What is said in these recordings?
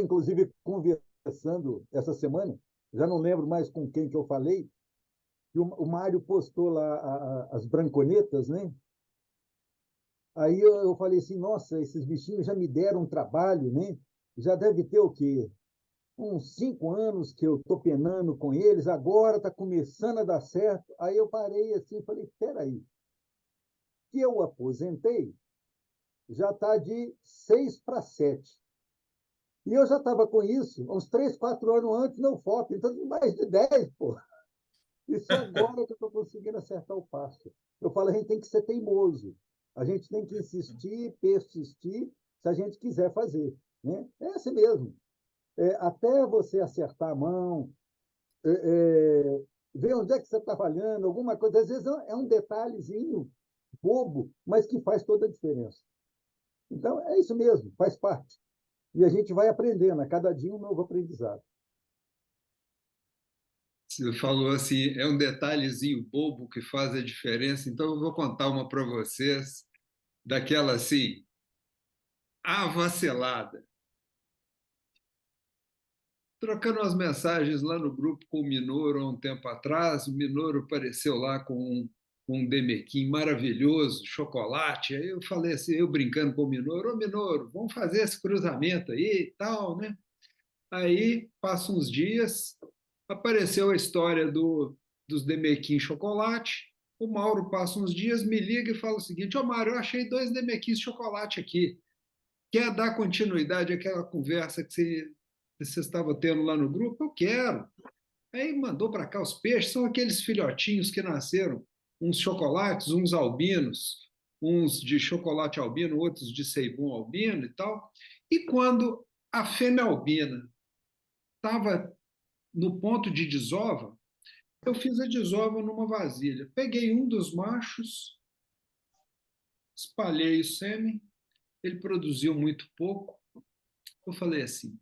inclusive, conversando essa semana, já não lembro mais com quem que eu falei, que o Mário postou lá as branconetas, né? Aí eu falei assim, nossa, esses bichinhos já me deram trabalho, né? Já deve ter o quê? Uns 5 anos que eu estou penando com eles, agora está começando a dar certo. Aí eu parei assim e falei, espera aí, que eu aposentei, já está de 6 para 7. E eu já estava com isso uns 3, 4 anos antes no FOP, então mais de 10, pô. Isso agora que eu estou conseguindo acertar o passo. Eu falo, a gente tem que ser teimoso. A gente tem que insistir, persistir, se a gente quiser fazer. Né? É assim mesmo. Até você acertar a mão, ver onde é que você está falhando, alguma coisa. Às vezes é um detalhezinho bobo, mas que faz toda a diferença. Então, é isso mesmo, faz parte. E a gente vai aprendendo, a cada dia um novo aprendizado. Você falou assim, é um detalhezinho bobo que faz a diferença, então eu vou contar uma para vocês, daquela assim, a vacilada. Trocando as mensagens lá no grupo com o Minoro há um tempo atrás, o Minoro apareceu lá com um Demequim maravilhoso, chocolate. Aí eu falei assim, eu brincando com o Minoro, ô Minoro, vamos fazer esse cruzamento aí e tal, né? Aí, passa uns dias, apareceu a história dos Demequim chocolate. O Mauro passa uns dias, me liga e fala o seguinte: Ô Mário, eu achei 2 Demequins chocolate aqui. Quer dar continuidade àquela conversa que você estava tendo lá no grupo? Eu quero. Aí mandou para cá os peixes, são aqueles filhotinhos que nasceram, uns chocolates, uns albinos, uns de chocolate albino, outros de ceibum albino e tal. E quando a fêmea albina estava no ponto de desova, eu fiz a desova numa vasilha. Peguei um dos machos, espalhei o sêmen, ele produziu muito pouco. Eu falei assim: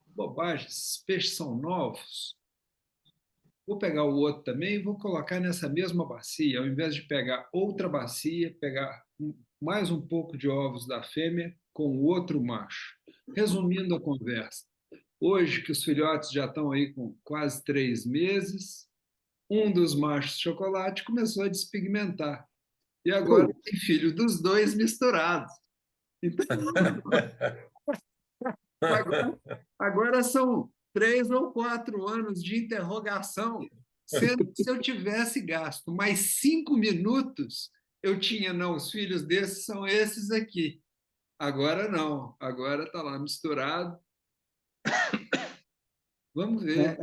bobagem, esses peixes são novos. Vou pegar o outro também e vou colocar nessa mesma bacia, ao invés de pegar outra bacia, pegar mais um pouco de ovos da fêmea com o outro macho. Resumindo a conversa, hoje que os filhotes já estão aí com quase 3 meses, um dos machos de chocolate começou a despigmentar. E agora tem filho dos dois misturados. Então, agora, agora são 3 ou 4 anos de interrogação, sendo que se eu tivesse gasto mais 5 minutos, eu tinha, não, os filhos desses são esses aqui. Agora não, agora está lá misturado. Vamos Não, ver.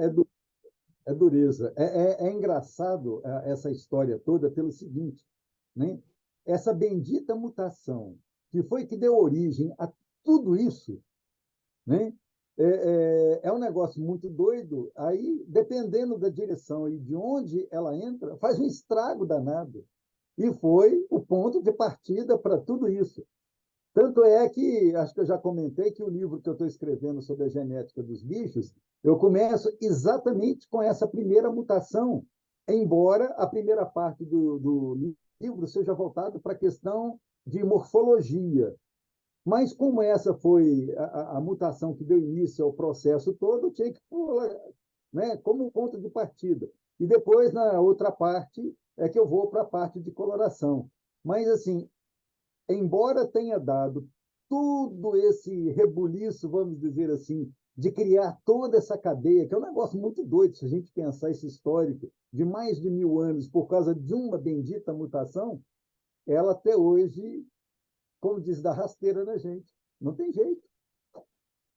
é dureza. É engraçado essa história toda pelo seguinte, né? Essa bendita mutação que foi que deu origem a tudo isso, né? É um negócio muito doido. Aí, dependendo da direção e de onde ela entra, faz um estrago danado. E foi o ponto de partida para tudo isso. Tanto é que, acho que eu já comentei que o livro que eu estou escrevendo sobre a genética dos bichos, eu começo exatamente com essa primeira mutação, embora a primeira parte do livro seja voltada para a questão de morfologia. Mas como essa foi a mutação que deu início ao processo todo, eu tinha que pôr, né, como um ponto de partida. E depois, na outra parte, é que eu vou para a parte de coloração. Mas, assim, embora tenha dado tudo esse rebuliço, vamos dizer assim, de criar toda essa cadeia, que é um negócio muito doido, se a gente pensar esse histórico de mais de 1000 anos por causa de uma bendita mutação, ela até hoje, como diz, dá rasteira na gente. Não tem jeito,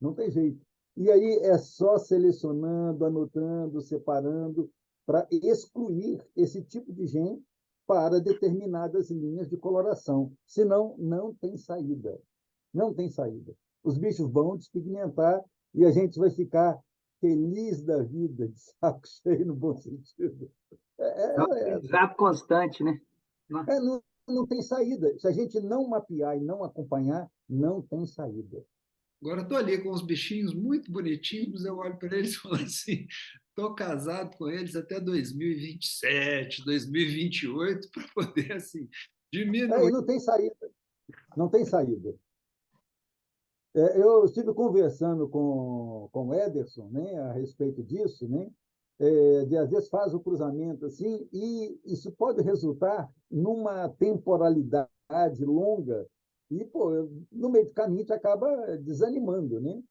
não tem jeito. E aí é só selecionando, anotando, separando, para excluir esse tipo de gene para determinadas linhas de coloração. Senão, não tem saída. Não tem saída. Os bichos vão despigmentar e a gente vai ficar feliz da vida, de saco cheio no bom sentido. É um É, aprendizado constante, né? não tem saída. Se a gente não mapear e não acompanhar, não tem saída. Agora estou ali com uns bichinhos muito bonitinhos, eu olho para eles e falo assim: estou casado com eles até 2027, 2028, para poder assim, E diminuir. não tem saída. Não tem saída. Eu estive conversando com o Ederson, né, a respeito disso, né, de às vezes faz o cruzamento assim, e isso pode resultar numa temporalidade longa, e pô, no meio do caminho te acaba desanimando, né?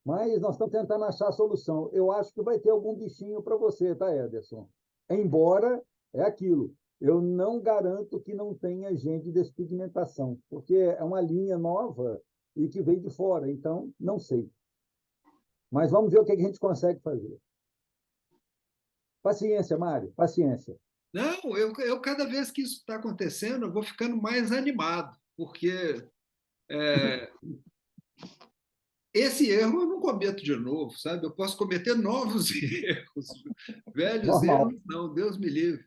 Mas nós estamos tentando achar a solução. Eu acho que vai ter algum bichinho para você, tá, Ederson? Embora é aquilo. Eu não garanto que não tenha gente de despigmentação, porque é uma linha nova e que veio de fora, então não sei. Mas vamos ver o que a gente consegue fazer. Paciência, Mário, paciência. Não, eu cada vez que isso está acontecendo, eu vou ficando mais animado, porque esse erro eu não cometo de novo, sabe? Eu posso cometer novos erros. Velhos Normal. erros, não, Deus me livre.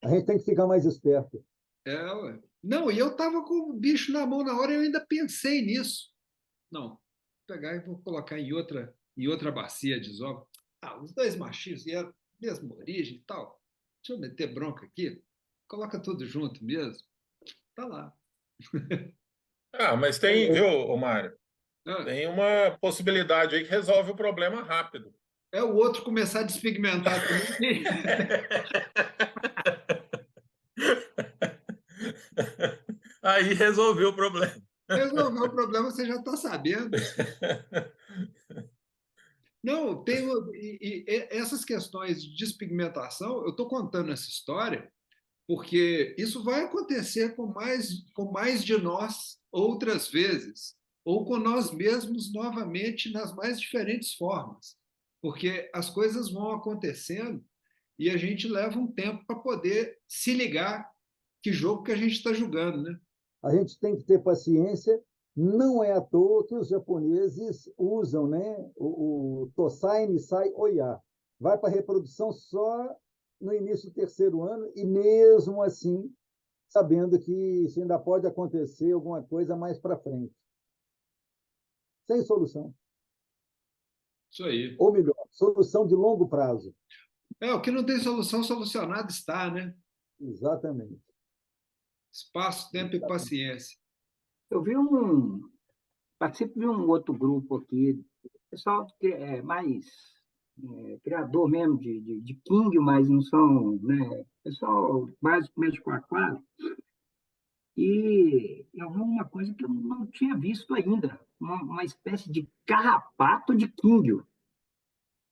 A gente tem que ficar mais esperto. Ué. Não, e eu estava com o bicho na mão na hora e eu ainda pensei nisso. Não, vou pegar e vou colocar em outra bacia de desova. Ah, os dois machinhos vieram mesma origem e tal. Deixa eu meter bronca aqui. Coloca tudo junto mesmo. Tá lá. Ah, mas tem, viu, ô Mário? Ah, Tem uma possibilidade aí que resolve o problema rápido. é o outro começar a despigmentar também. Aí resolveu o problema. Resolveu o problema, você já está sabendo. Não, essas questões de despigmentação, eu estou contando essa história porque isso vai acontecer com mais de nós outras vezes, ou com nós mesmos novamente nas mais diferentes formas, porque as coisas vão acontecendo e a gente leva um tempo para poder se ligar que jogo que a gente está jogando, né? A gente tem que ter paciência. Não é à toa que os japoneses usam, né, o Tosai Nisai Oya. Vai para a reprodução só no início do terceiro ano, e mesmo assim, sabendo que isso ainda pode acontecer alguma coisa mais para frente. Sem solução. Isso aí. Ou melhor, solução de longo prazo. O que não tem solução, solucionado está, né? Exatamente. Espaço, tempo e paciência. Eu participo de um outro grupo aqui, pessoal mais criador mesmo de King, mas não são, né? Pessoal mais mexe com aquário. E eu vi uma coisa que eu não tinha visto ainda, uma espécie de carrapato de King.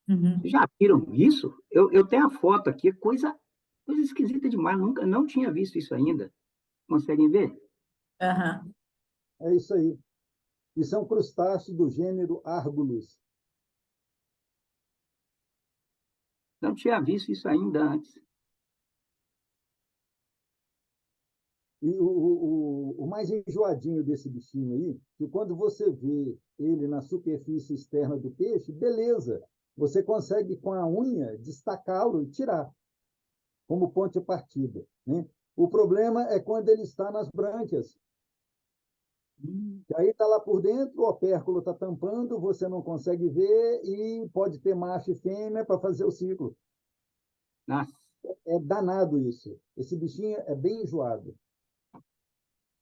Uhum. Vocês já viram isso? Eu tenho a foto aqui, coisa esquisita demais, nunca, não tinha visto isso ainda. Conseguem ver? Aham. É isso aí. E são crustáceos do gênero Argulus. Não tinha visto isso ainda antes. E o mais enjoadinho desse bichinho aí, que quando você vê ele na superfície externa do peixe, beleza, você consegue com a unha destacá-lo e tirar, como ponto de partida, né? O problema é quando ele está nas brânquias. E aí está lá por dentro, o opérculo está tampando, você não consegue ver e pode ter macho e fêmea para fazer o ciclo. Nossa. É danado isso. Esse bichinho é bem enjoado.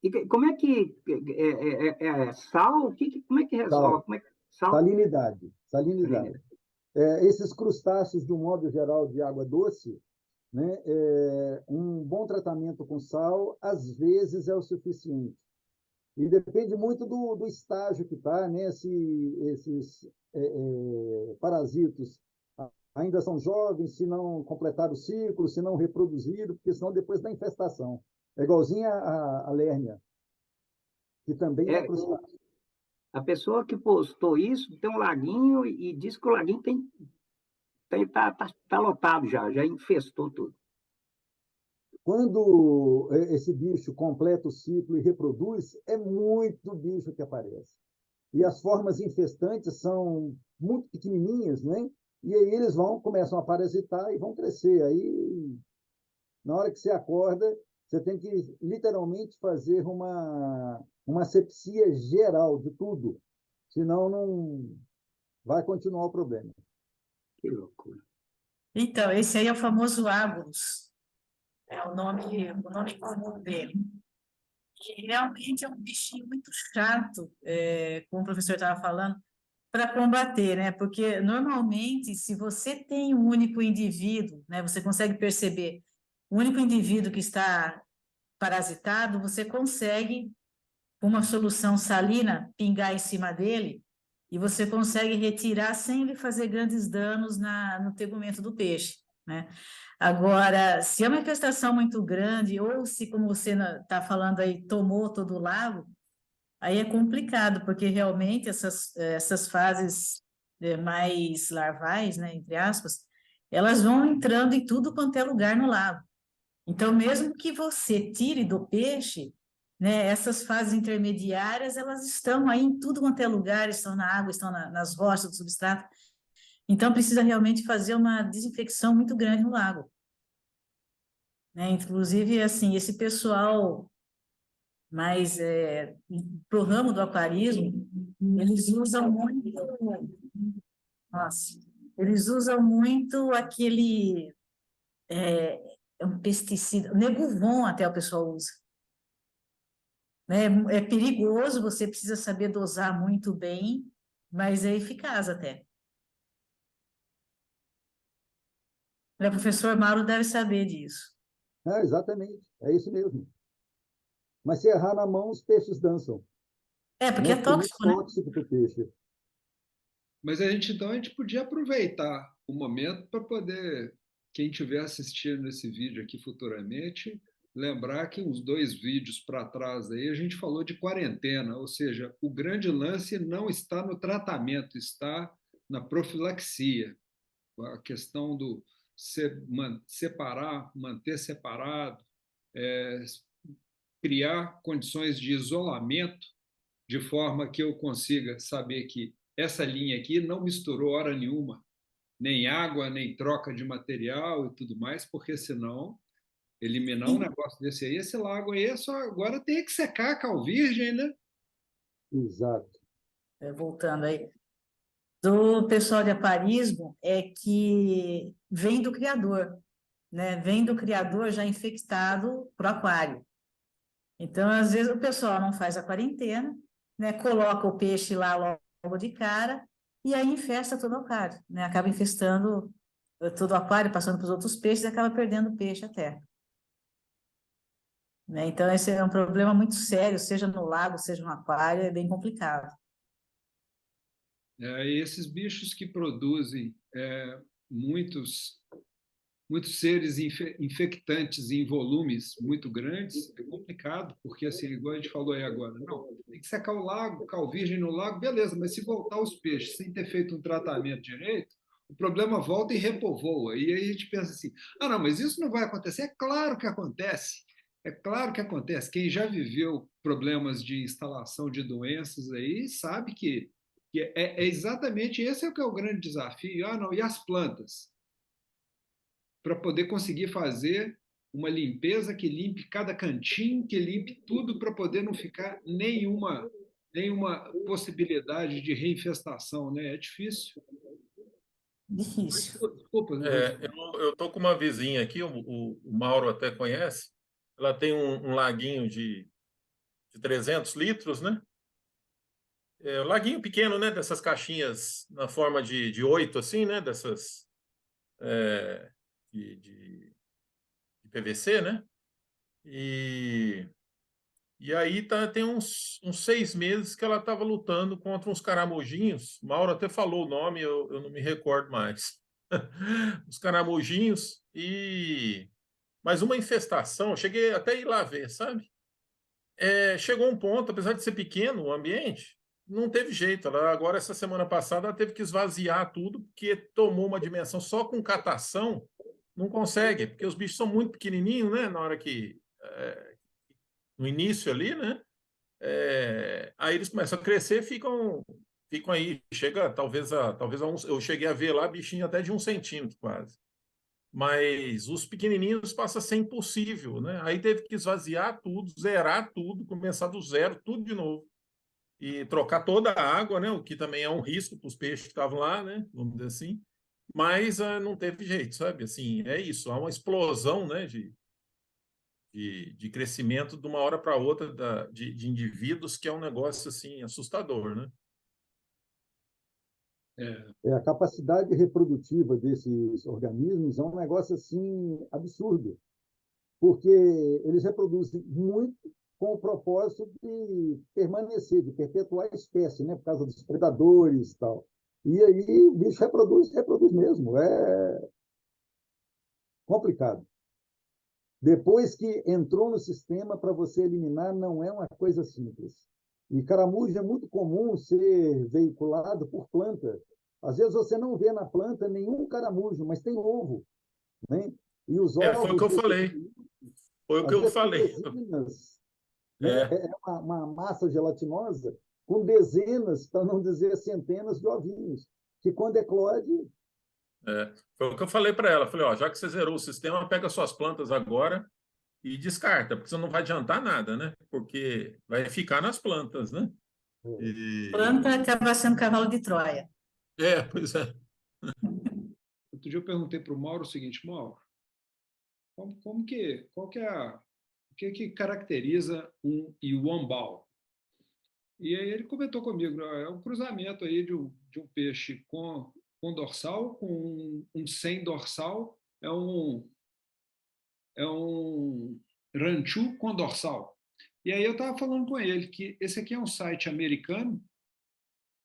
E como é que sal? Como é que resolve? Sal, Como é que, sal? salinidade, salinidade. Salinidade. Esses crustáceos, de um modo geral, de água doce, né, um bom tratamento com sal, às vezes, é o suficiente. E depende muito do estágio que está, né? Se esses parasitos ainda são jovens, se não completaram o ciclo, se não reproduziram, porque senão depois da infestação. É igualzinho a lérnia, que também é É, crustáceo. a pessoa que postou isso tem um laguinho e diz que o laguinho tá lotado já infestou tudo. Quando esse bicho completa o ciclo e reproduz, é muito bicho que aparece. E as formas infestantes são muito pequenininhas, né? E aí eles começam a parasitar e vão crescer. Aí, na hora que você acorda, você tem que literalmente fazer uma asepsia geral de tudo, senão não vai continuar o problema. Que loucura. Então, esse aí é o famoso Agulus. É o nome comum dele. que realmente é um bichinho muito chato, como o professor estava falando, para combater, né? Porque normalmente, se você tem um único indivíduo, né, você consegue perceber o único indivíduo que está parasitado, você consegue, com uma solução salina, pingar em cima dele e você consegue retirar sem ele fazer grandes danos no tegumento do peixe, né? Agora, se é uma infestação muito grande, ou se, como você está falando aí, tomou todo o lago, aí é complicado, porque realmente essas fases mais larvais, né, entre aspas, elas vão entrando em tudo quanto é lugar no lago. Então, mesmo que você tire do peixe, né, essas fases intermediárias, elas estão aí em tudo quanto é lugar, estão na água, estão nas rochas do substrato. Então, precisa realmente fazer uma desinfecção muito grande no lago, né? Inclusive, assim, esse pessoal mais pro ramo do aquarismo, eles usam muito, nossa, eles usam muito aquele um pesticida, Neguvon até o pessoal usa, né? É perigoso, você precisa saber dosar muito bem, mas é eficaz até. O professor Mauro deve saber disso. Exatamente, é isso mesmo. Mas se errar na mão, os peixes dançam, É, porque né? é Porque é muito tóxico, né? tóxico para o peixe. Mas então a gente podia aproveitar o momento para poder, quem estiver assistindo esse vídeo aqui futuramente, lembrar que uns 2 vídeos para trás aí a gente falou de quarentena, ou seja, o grande lance não está no tratamento, está na profilaxia. A questão do separar, manter separado, é, criar condições de isolamento, de forma que eu consiga saber que essa linha aqui não misturou hora nenhuma, nem água, nem troca de material e tudo mais, porque senão eliminar um E, negócio desse aí, esse lago aí é só agora tem que secar a cal virgem, né? Exato. voltando aí, do pessoal de aquarismo é que vem do criador, né? Vem do criador já infectado pro aquário. Então, às vezes, o pessoal não faz a quarentena, né? Coloca o peixe lá logo de cara e aí infesta todo o aquário, né? Acaba infestando todo o aquário, passando para os outros peixes e acaba perdendo o peixe até, né? Então, esse é um problema muito sério, seja no lago, seja no aquário, é bem complicado. E esses bichos que produzem muitos seres infectantes em volumes muito grandes, é complicado, porque, assim, igual a gente falou aí agora, não, tem que secar o lago, cal virgem no lago, beleza, mas se voltar os peixes sem ter feito um tratamento direito, o problema volta e repovoa. E aí a gente pensa assim, não, mas isso não vai acontecer. É claro que acontece. É claro que acontece. Quem já viveu problemas de instalação de doenças aí sabe que é exatamente esse é o que é o grande desafio. Não, e as plantas? Para poder conseguir fazer uma limpeza que limpe cada cantinho, que limpe tudo para poder não ficar nenhuma possibilidade de reinfestação, né? É difícil. Difícil. Desculpa. Eu estou com uma vizinha aqui, o Mauro até conhece. Ela tem um laguinho de 300 litros, né? Um laguinho pequeno, né? Dessas caixinhas na forma de 8, assim, né? Dessas é, de PVC, né? E aí tem uns 6 meses que ela estava lutando contra uns caramujinhos. Mauro até falou o nome, eu não me recordo mais. Os caramujinhos e mais uma infestação. Eu cheguei até a ir lá ver, sabe? Chegou um ponto, apesar de ser pequeno o ambiente, não teve jeito. Agora, essa semana passada, ela teve que esvaziar tudo, porque tomou uma dimensão só com catação, não consegue, porque os bichos são muito pequenininhos, né? Na hora que. No início ali, né? Aí eles começam a crescer, ficam aí. Chega talvez a eu cheguei a ver lá bichinho até de 1 centímetro quase. Mas os pequenininhos passa a ser impossível, né? Aí teve que esvaziar tudo, zerar tudo, começar do zero, tudo de novo. E trocar toda a água, né? O que também é um risco para os peixes que estavam lá, né? Vamos dizer assim. Mas não teve jeito, sabe? Assim, é isso. Há uma explosão, né? de crescimento de uma hora para outra de indivíduos, que é um negócio assim assustador, né? A capacidade reprodutiva desses organismos é um negócio assim absurdo, porque eles reproduzem muito com o propósito de permanecer, de perpetuar a espécie, né, por causa dos predadores e tal. E aí o bicho reproduz mesmo. É complicado. Depois que entrou no sistema, para você eliminar, não é uma coisa simples. E caramujo é muito comum ser veiculado por planta. Às vezes você não vê na planta nenhum caramujo, mas tem ovo, né? E os Foi o ovos que eu falei. Foi o que às eu vezes tem falei. dezenas, né? É uma massa gelatinosa com dezenas, para não dizer centenas de ovinhos, que quando eclode... Foi o que eu falei para ela. Falei, ó, já que você zerou o sistema, pega suas plantas agora e descarta, porque você não vai adiantar nada, né? Porque vai ficar nas plantas, né? Planta acaba sendo cavalo de Troia. Pois é. Outro dia eu perguntei para o Mauro o seguinte: Mauro, qual que é o que caracteriza um Iuambau? E aí ele comentou comigo, é um cruzamento aí de um peixe com dorsal, com um sem dorsal, é um ranchu com dorsal. E aí eu estava falando com ele que esse aqui é um site americano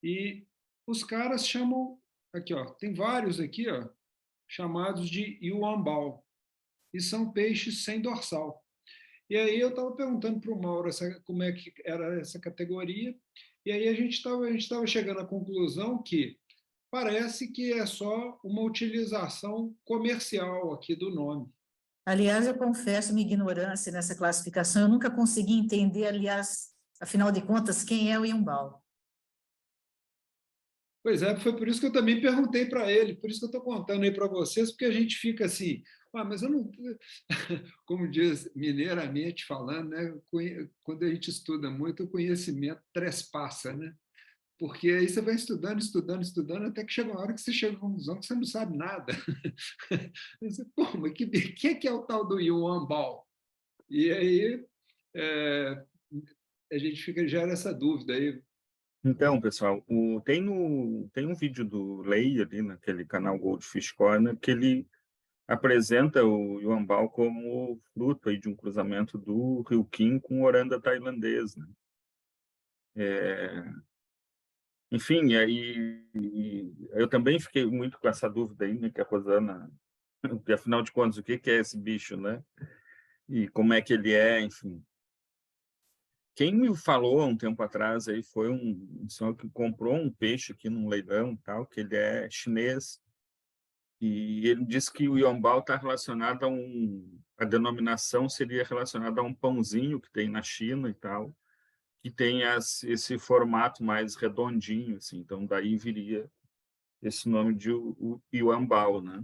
e os caras chamam, aqui ó, tem vários aqui ó, chamados de Iuambau, e são peixes sem dorsal. E aí eu estava perguntando para o Mauro como é que era essa categoria, e aí a gente estava chegando à conclusão que parece que é só uma utilização comercial aqui do nome. Aliás, eu confesso minha ignorância nessa classificação, eu nunca consegui entender, aliás, afinal de contas, quem é o Iumbau. Pois é, foi por isso que eu também perguntei para ele, por isso que eu estou contando aí para vocês, porque a gente fica assim, mas eu não... Como diz mineiramente falando, né? Quando a gente estuda muito, o conhecimento trespassa, né? Porque aí você vai estudando, estudando, estudando, até que chega uma hora que você chega à conclusão que você não sabe nada. Você, pô, mas que é o tal do Iuambau? E aí a gente gera essa dúvida aí. Então, pessoal, tem um vídeo do Lei ali naquele canal Goldfish Corner que ele apresenta o Iuambau como fruto aí de um cruzamento do Rio Quim com o oranda tailandês, né? Enfim, aí eu também fiquei muito com essa dúvida aí, né, que a Rosana, que afinal de contas, o que é esse bicho, né? E como é que ele é, enfim. Quem me falou há um tempo atrás aí foi um senhor que comprou um peixe aqui num leilão, tal, que ele é chinês, e ele disse que o Iuambau está relacionado a denominação seria relacionada a um pãozinho que tem na China e tal, que tem esse formato mais redondinho, assim, então daí viria esse nome de Iuambau, né?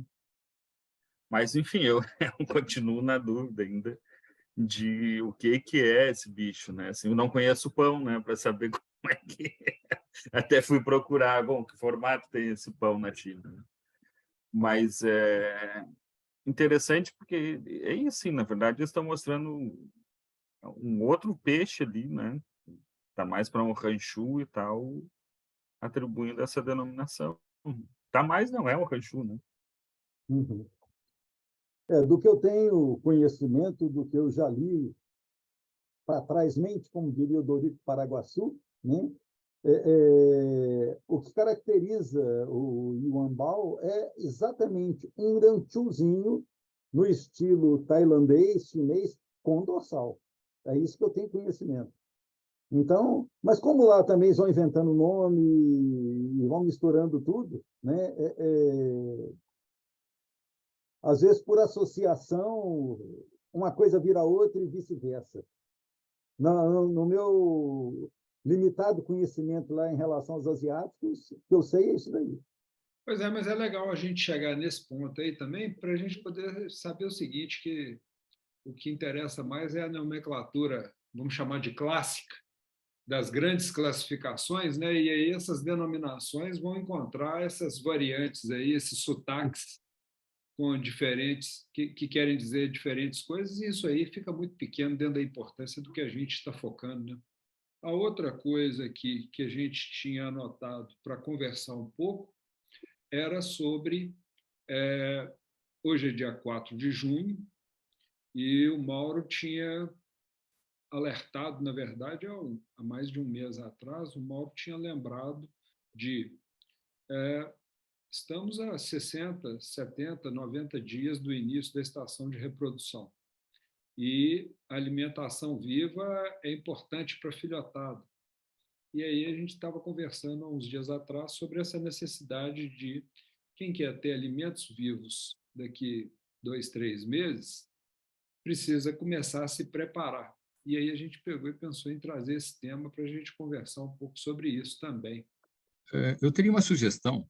Mas enfim, eu continuo na dúvida ainda de o que é esse bicho, né? Assim, eu não conheço o pão, né, para saber como é que é. Até fui procurar, bom, que formato tem esse pão na China, né? Mas é interessante porque é assim, na verdade, eles estão mostrando um outro peixe ali, né? Tá mais para um ranchu e tal, atribuindo essa denominação. Tá mais não é um ranchu, né? Uhum. Do que eu tenho conhecimento, do que eu já li para trás mente, como diria o Dorico Paraguaçu, né? O que caracteriza o Iuambau é exatamente um ranchuzinho no estilo tailandês, chinês, com dorsal. É isso que eu tenho conhecimento. Então, mas como lá também vão inventando nome e vão misturando tudo, né? Às vezes, por associação, uma coisa vira outra e vice-versa. No meu limitado conhecimento lá em relação aos asiáticos, o que eu sei é isso daí. Pois é, mas é legal a gente chegar nesse ponto aí também, para a gente poder saber o seguinte, que o que interessa mais é a nomenclatura, vamos chamar de clássica, das grandes classificações, né? E aí essas denominações vão encontrar essas variantes aí, esses sotaques com diferentes, que querem dizer diferentes coisas, e isso aí fica muito pequeno dentro da importância do que a gente está focando, né? A outra coisa que a gente tinha anotado para conversar um pouco era sobre, hoje é dia 4 de junho, e o Mauro tinha alertado, na verdade, há mais de um mês atrás, o Mauro tinha lembrado de estamos a 60, 70, 90 dias do início da estação de reprodução. E a alimentação viva é importante para a filhotada. E aí a gente estava conversando há uns dias atrás sobre essa necessidade de quem quer ter alimentos vivos daqui 2, 3 meses, precisa começar a se preparar. E aí a gente pegou e pensou em trazer esse tema para a gente conversar um pouco sobre isso também. Eu teria uma sugestão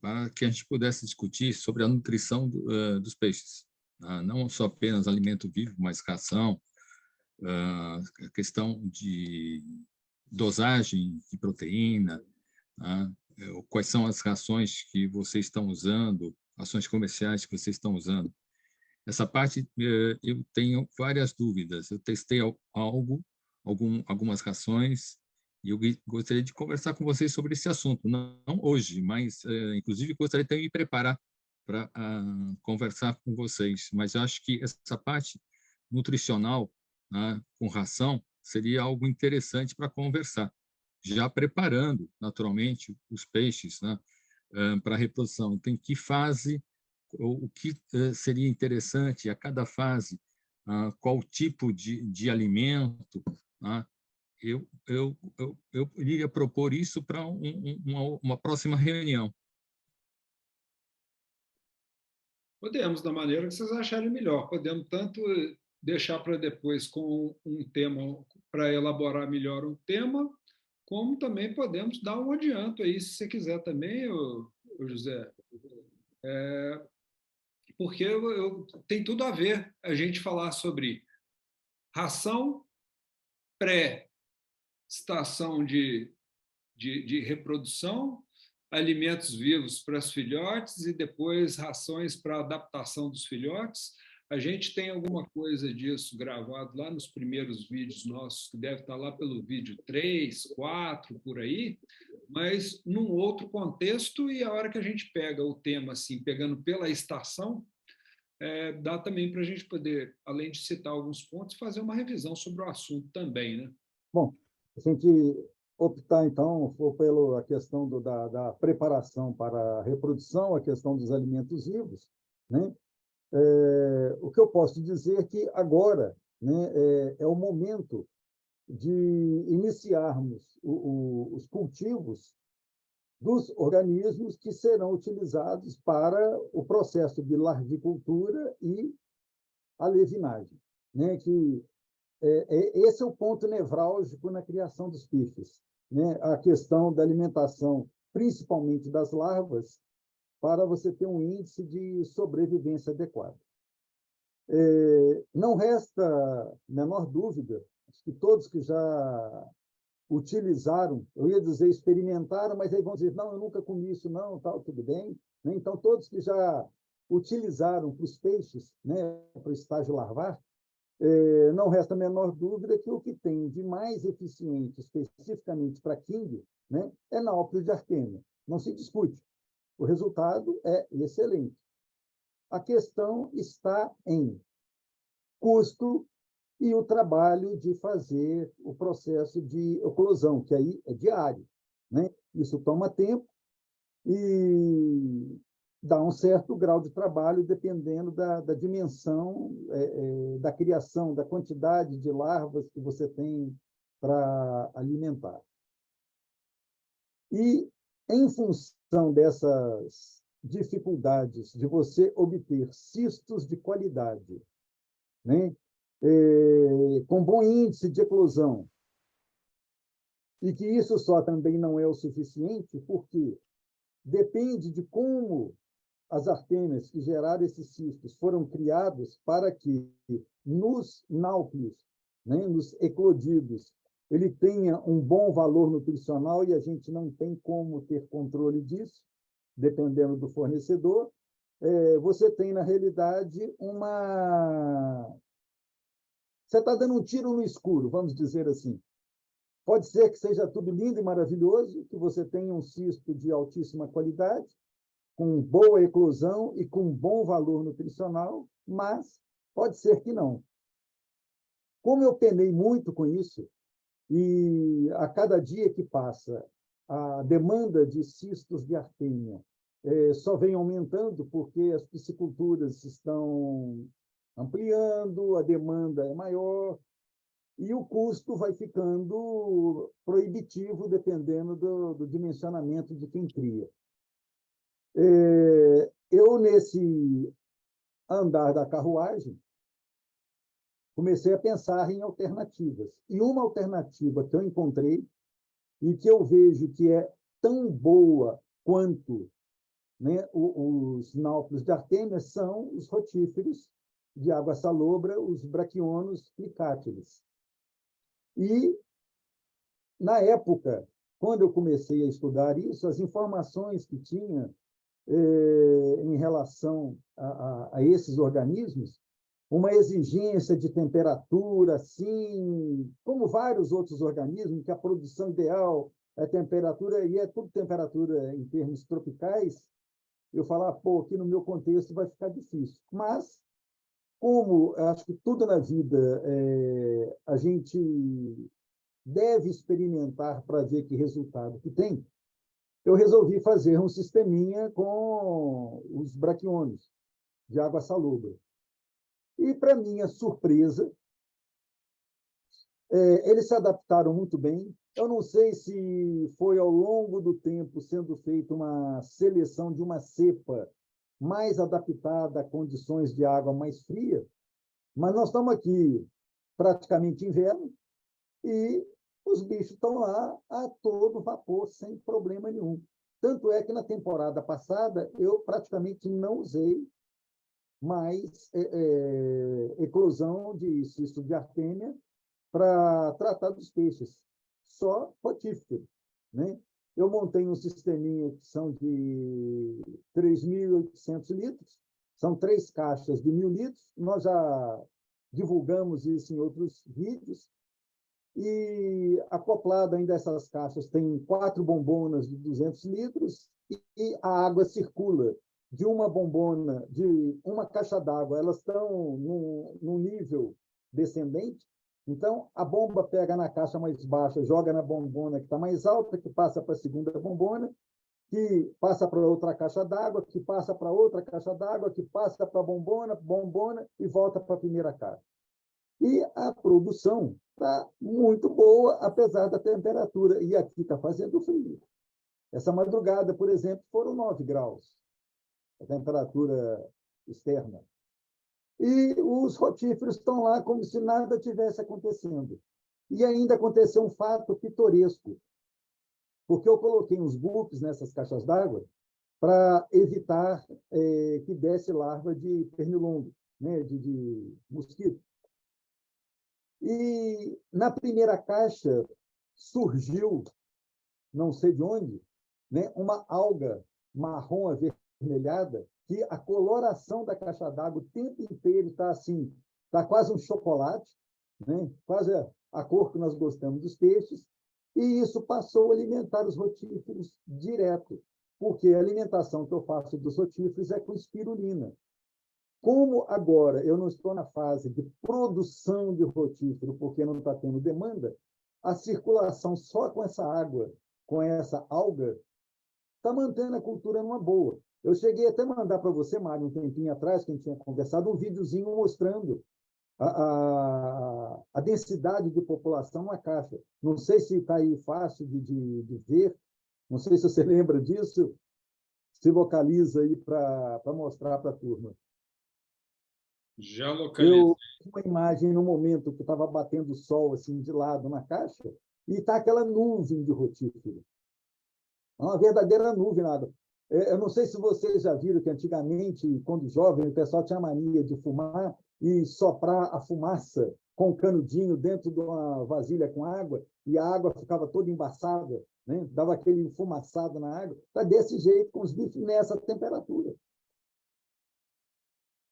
para que a gente pudesse discutir sobre a nutrição dos peixes. Não só apenas alimento vivo, mas ração, a questão de dosagem de proteína, quais são as rações que vocês estão usando, ações comerciais que vocês estão usando. Essa parte eu tenho várias dúvidas. Eu testei algumas rações e eu gostaria de conversar com vocês sobre esse assunto, não hoje, mas inclusive gostaria de me preparar para conversar com vocês. Mas eu acho que essa parte nutricional, com ração, seria algo interessante para conversar, já preparando, naturalmente, os peixes, para a reprodução. Então, em que fase, o que seria interessante a cada fase, qual tipo de alimento. Eu iria propor isso para uma próxima reunião. Podemos, da maneira que vocês acharem melhor. Podemos tanto deixar para depois com um tema, para elaborar melhor um tema, como também podemos dar um adianto aí, se você quiser também, José. Porque tem tudo a ver a gente falar sobre ração pré-estação de reprodução, alimentos vivos para os filhotes e depois rações para a adaptação dos filhotes. A gente tem alguma coisa disso gravado lá nos primeiros vídeos nossos, que deve estar lá pelo vídeo 3, 4, por aí, mas num outro contexto, e a hora que a gente pega o tema, assim, pegando pela estação, dá também para a gente poder, além de citar alguns pontos, fazer uma revisão sobre o assunto também, né? Bom, a gente optar, então, for pela questão da preparação para a reprodução, a questão dos alimentos vivos, né? O que eu posso dizer é que agora, né, é o momento de iniciarmos os cultivos dos organismos que serão utilizados para o processo de larvicultura e alevinagem, né? Que esse é o ponto nevrálgico na criação dos peixes, né? A questão da alimentação, principalmente das larvas, para você ter um índice de sobrevivência adequado. Não resta menor dúvida, acho que todos que já utilizaram, eu ia dizer experimentaram, mas aí vão dizer, não, eu nunca comi isso, não, tal, tudo bem. Então, todos que já utilizaram para os peixes, né, para o estágio larvar, não resta a menor dúvida que o que tem de mais eficiente, especificamente para king, né, é Nauplius de Artemia. Não se discute. O resultado é excelente. A questão está em custo e o trabalho de fazer o processo de eclosão, que aí é diário, né? Isso toma tempo e dá um certo grau de trabalho dependendo da dimensão da criação, da quantidade de larvas que você tem para alimentar. E, em função dessas dificuldades de você obter cistos de qualidade, né, com bom índice de eclosão, e que isso só também não é o suficiente, porque depende de como as artêmias que geraram esses cistos foram criadas para que nos náuplios, né, nos eclodidos, ele tenha um bom valor nutricional, e a gente não tem como ter controle disso, dependendo do fornecedor. você tem, na realidade, uma... Você está dando um tiro no escuro, vamos dizer assim. Pode ser que seja tudo lindo e maravilhoso, que você tenha um cisto de altíssima qualidade, com boa eclosão e com bom valor nutricional, mas pode ser que não. Como eu penei muito com isso, e a cada dia que passa, a demanda de cistos de artêmia só vem aumentando, porque as pisciculturas estão ampliando, a demanda é maior, e o custo vai ficando proibitivo, dependendo do dimensionamento de quem cria. Eu, nesse andar da carruagem, comecei a pensar em alternativas. E uma alternativa que eu encontrei e que eu vejo que é tão boa quanto, né, os náufragos de artêmia são os rotíferos de água salobra, os braquionos plicátilis. E, na época, quando eu comecei a estudar isso, as informações que tinha em relação a esses organismos, uma exigência de temperatura, assim, como vários outros organismos, que a produção ideal é temperatura, e é tudo temperatura em termos tropicais, eu falar, pô, aqui no meu contexto vai ficar difícil. Mas, como acho que tudo na vida a gente deve experimentar para ver que resultado que tem, eu resolvi fazer um sisteminha com os braquiones de água salobra. E, para minha surpresa, eles se adaptaram muito bem. Eu não sei se foi ao longo do tempo sendo feita uma seleção de uma cepa mais adaptada a condições de água mais fria, mas nós estamos aqui praticamente inverno e os bichos estão lá a todo vapor, sem problema nenhum. Tanto é que na temporada passada eu praticamente não usei mais eclosão de cisto de artêmia para tratar dos peixes, só rotífero, né? Eu montei um sisteminha que são de 3.800 litros, são 3 caixas de 1.000 litros, nós já divulgamos isso em outros vídeos, e acoplado ainda a essas caixas tem 4 bombonas de 200 litros, e a água circula de uma bombona, de uma caixa d'água, elas estão num nível descendente. Então, a bomba pega na caixa mais baixa, joga na bombona que está mais alta, que passa para a segunda bombona, que passa para outra caixa d'água, que passa para outra caixa d'água, que passa para a bombona e volta para a primeira caixa. E a produção está muito boa, apesar da temperatura. E aqui está fazendo frio. Essa madrugada, por exemplo, foram 9 graus, a temperatura externa. E os rotíferos estão lá como se nada tivesse acontecendo. E ainda aconteceu um fato pitoresco, porque eu coloquei uns buques nessas caixas d'água para evitar que desse larva de pernilongo, né, de mosquito. E na primeira caixa surgiu, não sei de onde, né, uma alga marrom avermelhada, que a coloração da caixa d'água o tempo inteiro está assim, está quase um chocolate, né, quase a cor que nós gostamos dos peixes, e isso passou a alimentar os rotíferos direto, porque a alimentação que eu faço dos rotíferos é com espirulina. Como agora eu não estou na fase de produção de rotífero, porque não está tendo demanda, a circulação só com essa água, com essa alga, está mantendo a cultura numa boa. Eu cheguei até a mandar para você, Mário, um tempinho atrás, que a gente tinha conversado, um videozinho mostrando a densidade de população na caixa. Não sei se está aí fácil de ver, não sei se você lembra disso, se localiza aí para mostrar para a turma. Já localizei. Eu vi uma imagem no momento que estava batendo o sol assim de lado na caixa e está aquela nuvem de rotífero. É uma verdadeira nuvem. Nada. Eu não sei se vocês já viram que antigamente, quando jovem, o pessoal tinha mania de fumar e soprar a fumaça com um canudinho dentro de uma vasilha com água e a água ficava toda embaçada, né? Dava aquele enfumaçado na água. Está desse jeito com os bichos nessa temperatura.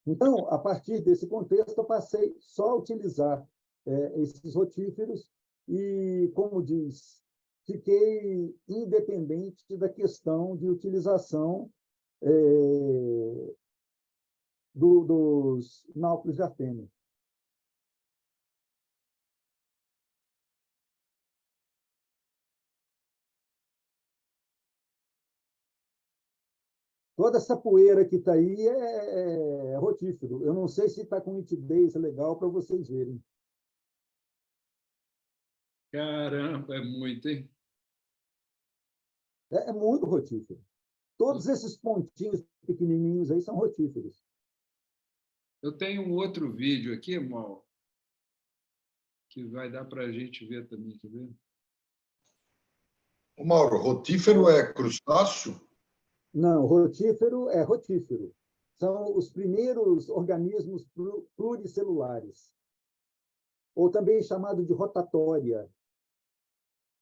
Então, a partir desse contexto, eu passei só a utilizar esses rotíferos e, como diz, fiquei independente da questão de utilização dos náuplios de Artêmia. Toda essa poeira que está aí é rotífero. Eu não sei se está com nitidez legal para vocês verem. Caramba, é muito, hein? É muito rotífero. Todos esses pontinhos pequenininhos aí são rotíferos. Eu tenho um outro vídeo aqui, Mauro, que vai dar para a gente ver também, quer ver? Ô, Mauro, rotífero é crustáceo? Não, rotífero é rotífero. São os primeiros organismos pluricelulares, ou também chamado de rotatória,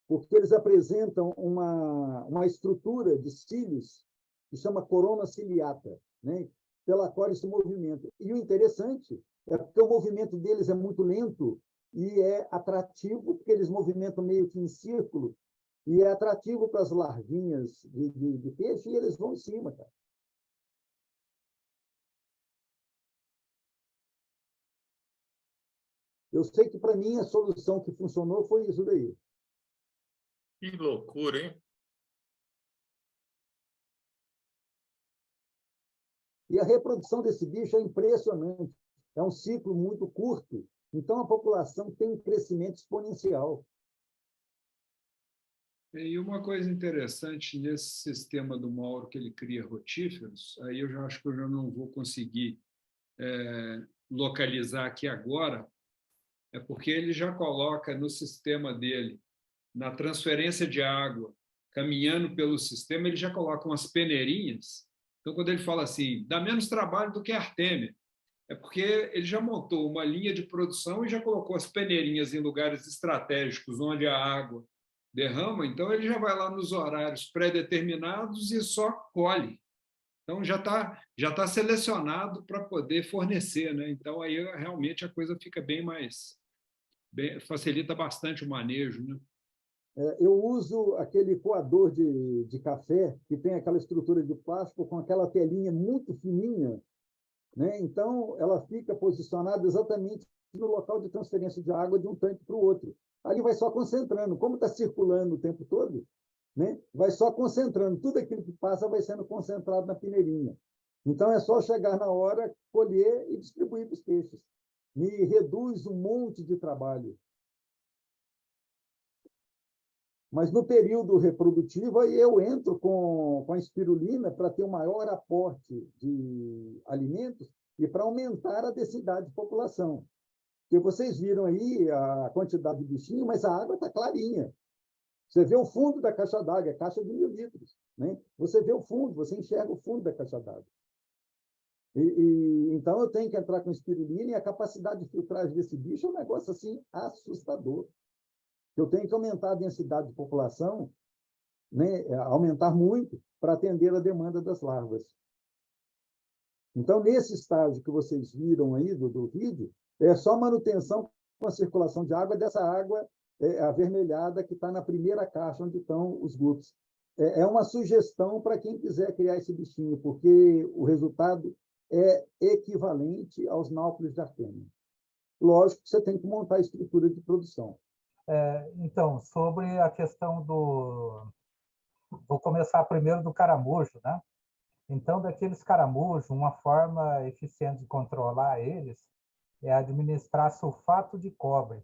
porque eles apresentam uma estrutura de cílios que chama corona ciliata, né? Pela qual eles se movimentam. E o interessante é porque o movimento deles é muito lento e é atrativo, porque eles movimentam meio que em círculo, e é atrativo para as larvinhas de peixe, e eles vão em cima, cara. Eu sei que, para mim, a solução que funcionou foi isso daí. Que loucura, hein? E a reprodução desse bicho é impressionante. É um ciclo muito curto, então a população tem um crescimento exponencial. E uma coisa interessante nesse sistema do Mauro, que ele cria rotíferos, aí eu já acho que eu já não vou conseguir localizar aqui agora, é porque ele já coloca no sistema dele, na transferência de água, caminhando pelo sistema, ele já coloca umas peneirinhas. Então, quando ele fala assim, dá menos trabalho do que a Artêmia, é porque ele já montou uma linha de produção e já colocou as peneirinhas em lugares estratégicos onde a água derrama, então ele já vai lá nos horários pré-determinados e só colhe. Então já tá selecionado para poder fornecer, né? Então aí realmente a coisa fica facilita bastante o manejo, né? Eu uso aquele coador de café, que tem aquela estrutura de plástico com aquela telinha muito fininha, né? Então, ela fica posicionada exatamente no local de transferência de água de um tanque para o outro. Ali vai só concentrando. Como está circulando o tempo todo, né? Vai só concentrando. Tudo aquilo que passa vai sendo concentrado na peneirinha. Então, é só chegar na hora, colher e distribuir para os peixes. Me reduz um monte de trabalho. Mas no período reprodutivo, aí eu entro com a espirulina para ter um maior aporte de alimentos e para aumentar a densidade de população. Porque vocês viram aí a quantidade de bichinho, mas a água está clarinha. Você vê o fundo da caixa d'água, é caixa de 1.000 litros. Né? Você vê o fundo, você enxerga o fundo da caixa d'água. Então, eu tenho que entrar com espirulina e a capacidade de filtragem desse bicho é um negócio assim assustador. Eu tenho que aumentar a densidade de população, né, aumentar muito para atender a demanda das larvas. Então, nesse estágio que vocês viram aí do vídeo, é só manutenção com a circulação de água dessa água avermelhada que está na primeira caixa onde estão os guppies. É uma sugestão para quem quiser criar esse bichinho, porque o resultado é equivalente aos náuplios de Artêmia. Lógico que você tem que montar a estrutura de produção. Então, sobre a questão do... Vou começar primeiro do caramujo, né? Então, daqueles caramujos, uma forma eficiente de controlar eles é administrar sulfato de cobre.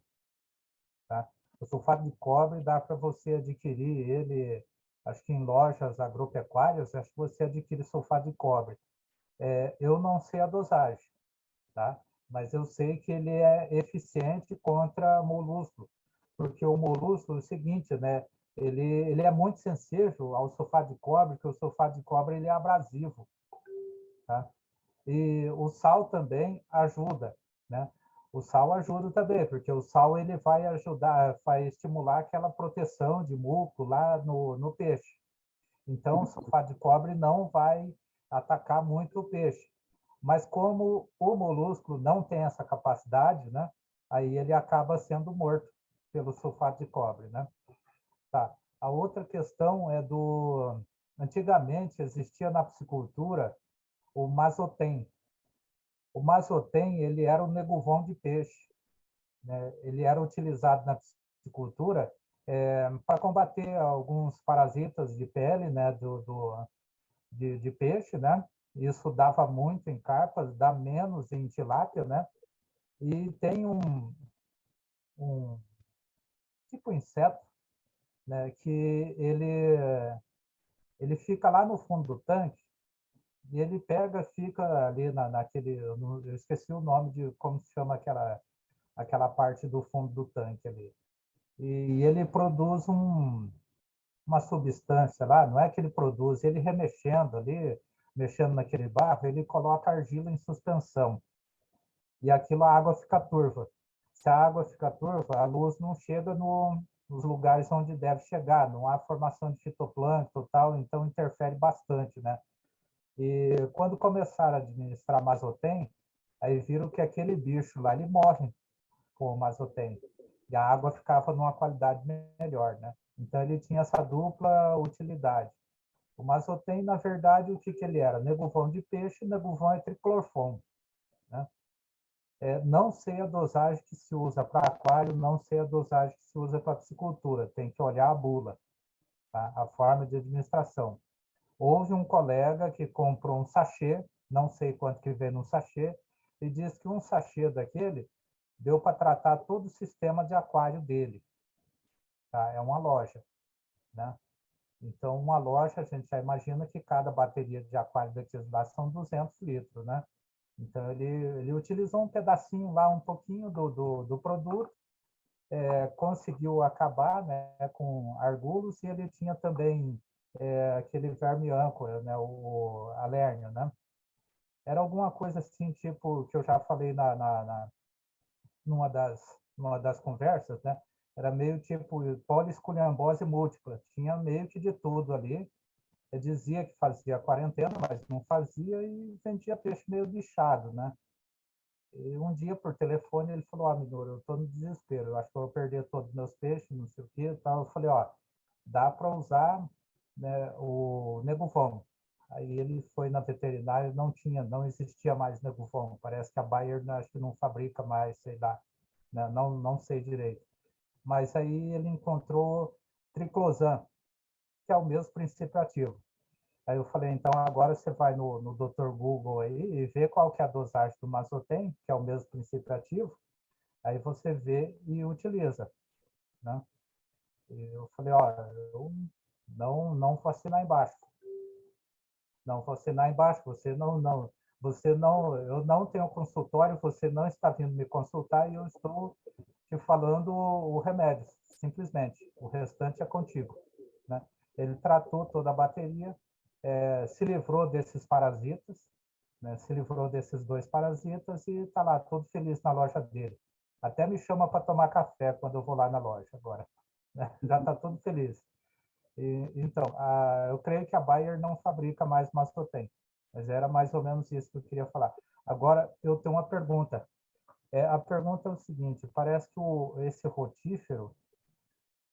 Tá? O sulfato de cobre dá para você adquirir ele, acho que em lojas agropecuárias, acho que você adquire sulfato de cobre. Eu não sei a dosagem, tá? Mas eu sei que ele é eficiente contra molusco, porque o molusco é o seguinte, né? Ele é muito sensível ao sulfato de cobre, porque o sulfato de cobre ele é abrasivo, tá? E o sal também ajuda, né? O sal ajuda também, porque o sal ele vai ajudar, vai estimular aquela proteção de muco lá no peixe. Então, o sulfato de cobre não vai atacar muito o peixe. Mas como o molusco não tem essa capacidade, né, aí ele acaba sendo morto pelo sulfato de cobre, né? Tá. A outra questão é do... Antigamente existia na piscicultura o mazotem. O mazotem, ele era o neguvão de peixe, né? Ele era utilizado na piscicultura para combater alguns parasitas de pele, né, de peixe, né? Isso dava muito em carpas, dá menos em tilápia, né? E tem um tipo inseto, né, que ele fica lá no fundo do tanque e ele pega, fica ali naquele, eu esqueci o nome de como se chama aquela parte do fundo do tanque ali. E ele produz uma substância lá, não é que ele produz, ele remexendo ali, mexendo naquele barro, ele coloca argila em suspensão. E aquilo a água fica turva. Se a água fica turva, a luz não chega nos lugares onde deve chegar, não há formação de fitoplâncton e tal, então interfere bastante, né? E quando começaram a administrar mazotem, aí viram que aquele bicho lá, ele morre com o mazotem. E a água ficava numa qualidade melhor, né? Então ele tinha essa dupla utilidade. O mazotem, na verdade, o que ele era? Neguvão de peixe, neguvão é triclorfon, né? Não sei a dosagem que se usa para aquário, não sei a dosagem que se usa para piscicultura, tem que olhar a bula, tá? A forma de administração. Houve um colega que comprou um sachê, não sei quanto que vem num sachê, e disse que um sachê daquele deu para tratar todo o sistema de aquário dele. Tá? É uma loja, né? Então, uma loja, a gente já imagina que cada bateria de aquário daqueles lá são 200 litros, né? Então, ele utilizou um pedacinho lá, um pouquinho do produto, conseguiu acabar, né, com argulhos, e ele tinha também aquele verme âncora, né, o alérgeno, né? Era alguma coisa assim, tipo, que eu já falei numa das conversas, né? Era meio tipo poliesculhambose múltipla, tinha meio que de tudo ali. Ele dizia que fazia quarentena, mas não fazia e vendia peixe meio bichado, né? E um dia, por telefone, ele falou: Minoro, eu estou no desespero, eu acho que eu vou perder todos os meus peixes, não sei o quê. Então, eu falei: dá para usar, né, o Nebuvon. Aí ele foi na veterinária, não existia mais Nebuvon. Parece que a Bayer acho que não fabrica mais, sei lá, né? Não sei direito. Mas aí ele encontrou triclosan, que é o mesmo princípio ativo. Aí eu falei, então agora você vai no Dr. Google aí e vê qual que é a dosagem do Mazotem, que é o mesmo princípio ativo, aí você vê e utiliza, né? E eu falei, eu não vou assinar embaixo. Não vou assinar embaixo, eu não tenho consultório, você não está vindo me consultar e eu estou te falando o remédio, simplesmente. O restante é contigo, né? Ele tratou toda a bateria, se livrou desses parasitas, né? Se livrou desses 2 parasitas e está lá todo feliz na loja dele. Até me chama para tomar café quando eu vou lá na loja agora, né? Já está todo feliz. Então, eu creio que a Bayer não fabrica mais Mastotem, mas era mais ou menos isso que eu queria falar. Agora, eu tenho uma pergunta. A pergunta é o seguinte, parece que esse rotífero,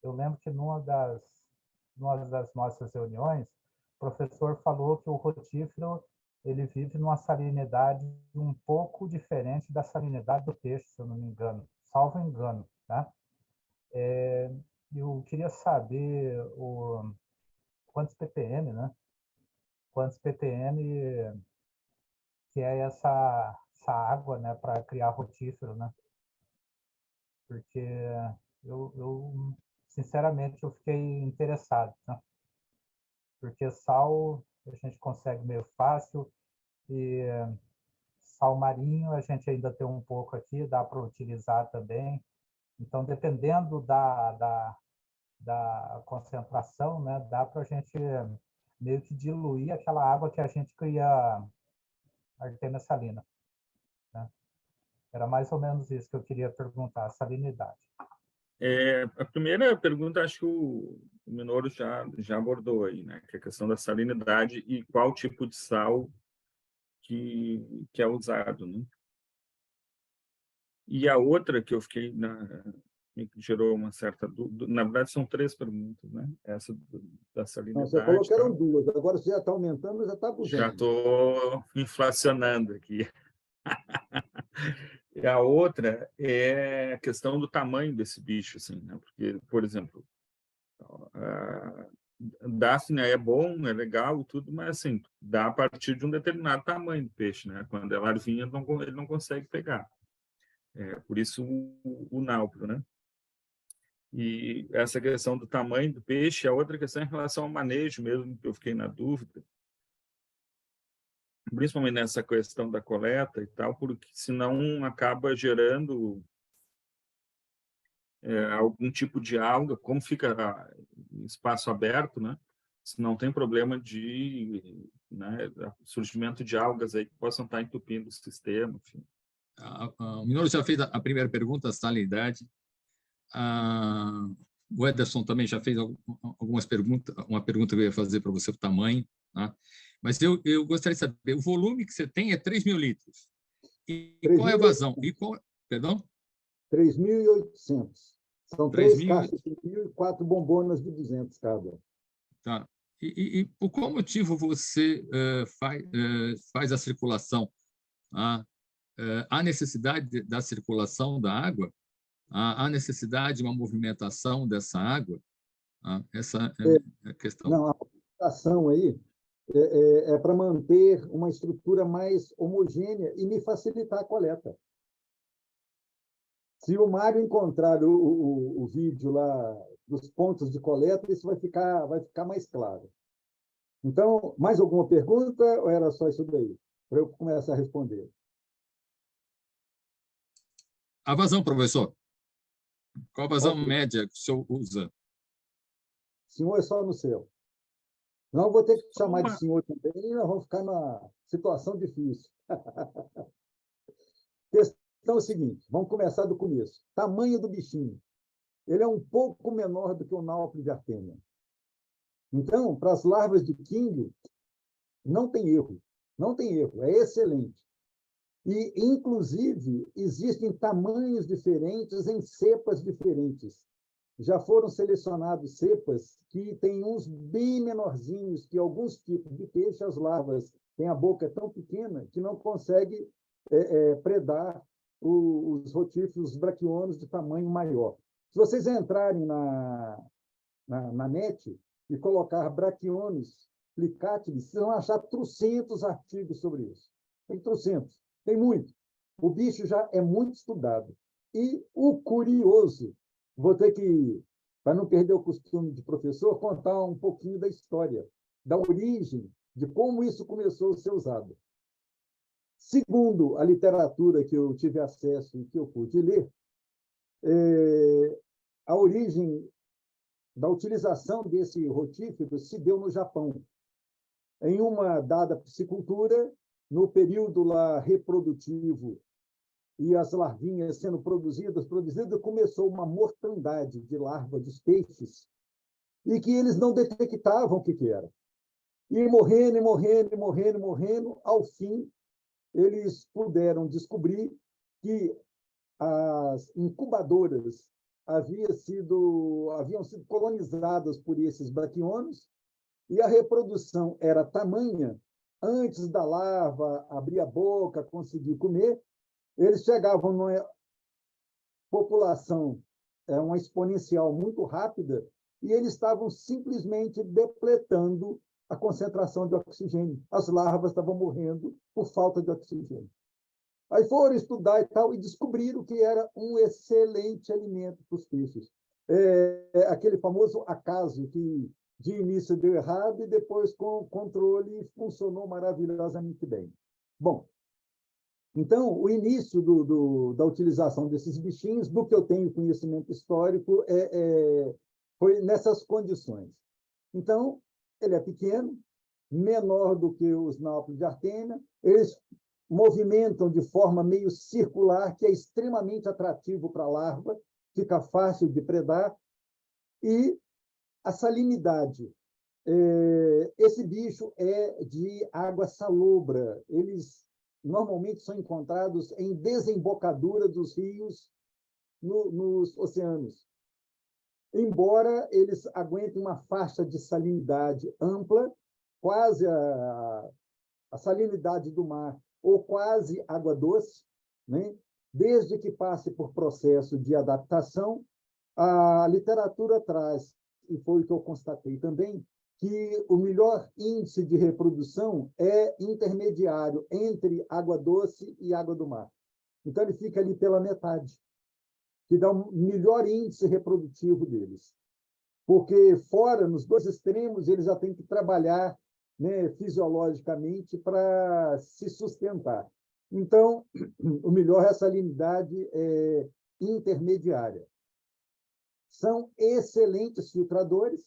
eu lembro que numa das nossas reuniões, o professor falou que o rotífero ele vive numa salinidade um pouco diferente da salinidade do peixe, se eu não me engano, salvo engano, tá? Eu queria saber quantos ppm, né? Quantos ppm que é essa água, né, para criar rotífero, né? Porque sinceramente, eu fiquei interessado, né? Porque sal a gente consegue meio fácil e sal marinho a gente ainda tem um pouco aqui, dá para utilizar também. Então, dependendo da concentração, né, dá para a gente meio que diluir aquela água que a gente cria artêmia salina, né? Era mais ou menos isso que eu queria perguntar, a salinidade. A primeira pergunta, acho que o Minoro já abordou aí, né? Que é a questão da salinidade e qual tipo de sal que é usado, né? E a outra que eu fiquei que gerou uma certa dúvida, na verdade são 3 perguntas, né? Essa da Não, salinidade, você falou que eram tal. 2, agora você já está aumentando, já está Já abusando. estou inflacionando aqui. E a outra é a questão do tamanho desse bicho, assim, né? Porque, por exemplo, a Daphne é bom, é legal e tudo, mas assim, dá a partir de um determinado tamanho do peixe, né? Quando é larvinha, ele não consegue pegar. Por isso o náufrago, né? E essa questão do tamanho do peixe, a outra questão é em relação ao manejo mesmo, que eu fiquei na dúvida, principalmente nessa questão da coleta e tal, porque senão acaba gerando algum tipo de alga, como fica em espaço aberto, né? Se não tem problema de, né, surgimento de algas aí que possam estar entupindo o sistema, enfim. O Minoro já fez a primeira pergunta, a salinidade. O Ederson também já fez algumas perguntas, uma pergunta que eu ia fazer para você, o tamanho, tá? Mas eu gostaria de saber, o volume que você tem é 3.000 litros. E qual é a vazão? Perdão? 3.800. São 3.000. 3 caixas de 1.000 e 4 bombonas de 200 cada. Tá. E por qual motivo você faz a circulação? Há necessidade da circulação da água? Há necessidade de uma movimentação dessa água? Essa é a questão. Não, a movimentação aí é para manter uma estrutura mais homogênea e me facilitar a coleta. Se o Mário encontrar o vídeo lá dos pontos de coleta, isso vai ficar mais claro. Então, mais alguma pergunta ou era só isso daí? Para eu começar a responder. A vazão, professor. Qual a vazão Ok. média que o senhor usa? Senhor é só no céu. Não vou ter que te chamar de senhor também, e nós vamos ficar numa situação difícil. Questão é o seguinte, vamos começar do começo. Tamanho do bichinho. Ele é um pouco menor do que o náufrago de Artêmia. Então, para as larvas de quingue, não tem erro. Não tem erro, é excelente. E, inclusive, existem tamanhos diferentes em cepas diferentes. Já foram selecionados cepas que têm uns bem menorzinhos, que alguns tipos de peixe, as larvas têm a boca tão pequena que não consegue predar os rotíferos braquionos de tamanho maior. Se vocês entrarem na net e colocar braquiones plicátilis, vocês vão achar trocentos artigos sobre isso. Tem trocentos, tem muito. O bicho já é muito estudado. E o curioso, vou ter que, para não perder o costume de professor, contar um pouquinho da história, da origem, de como isso começou a ser usado. Segundo a literatura que eu tive acesso e que eu pude ler, a origem da utilização desse rotífero se deu no Japão. Em uma dada piscicultura, no período lá reprodutivo e as larvinhas sendo produzidas, começou uma mortandade de larva dos peixes e que eles não detectavam o que era. E morrendo, ao fim, eles puderam descobrir que as incubadoras haviam sido colonizadas por esses braquiones e a reprodução era tamanha, antes da larva abrir a boca, conseguir comer, eles chegavam numa população, uma exponencial muito rápida, e eles estavam simplesmente depletando a concentração de oxigênio. As larvas estavam morrendo por falta de oxigênio. Aí foram estudar e tal, e descobriram que era um excelente alimento para os peixes. Aquele famoso acaso que de início deu errado e depois, com o controle, funcionou maravilhosamente bem. Bom, então, o início da utilização desses bichinhos, do que eu tenho conhecimento histórico, foi nessas condições. Então, ele é pequeno, menor do que os náufragos de Artêmia, eles movimentam de forma meio circular, que é extremamente atrativo para a larva, fica fácil de predar, e a salinidade Esse bicho é de água salobra. Eles normalmente são encontrados em desembocadura dos rios nos oceanos. Embora eles aguentem uma faixa de salinidade ampla, quase a salinidade do mar, ou quase água doce, né? Desde que passe por processo de adaptação, a literatura traz, e foi o que eu constatei também, que o melhor índice de reprodução é intermediário entre água doce e água do mar. Então, ele fica ali pela metade, que dá um melhor índice reprodutivo deles. Porque fora, nos dois extremos, eles já têm que trabalhar, né, fisiologicamente para se sustentar. Então, o melhor é a salinidade intermediária. São excelentes filtradores.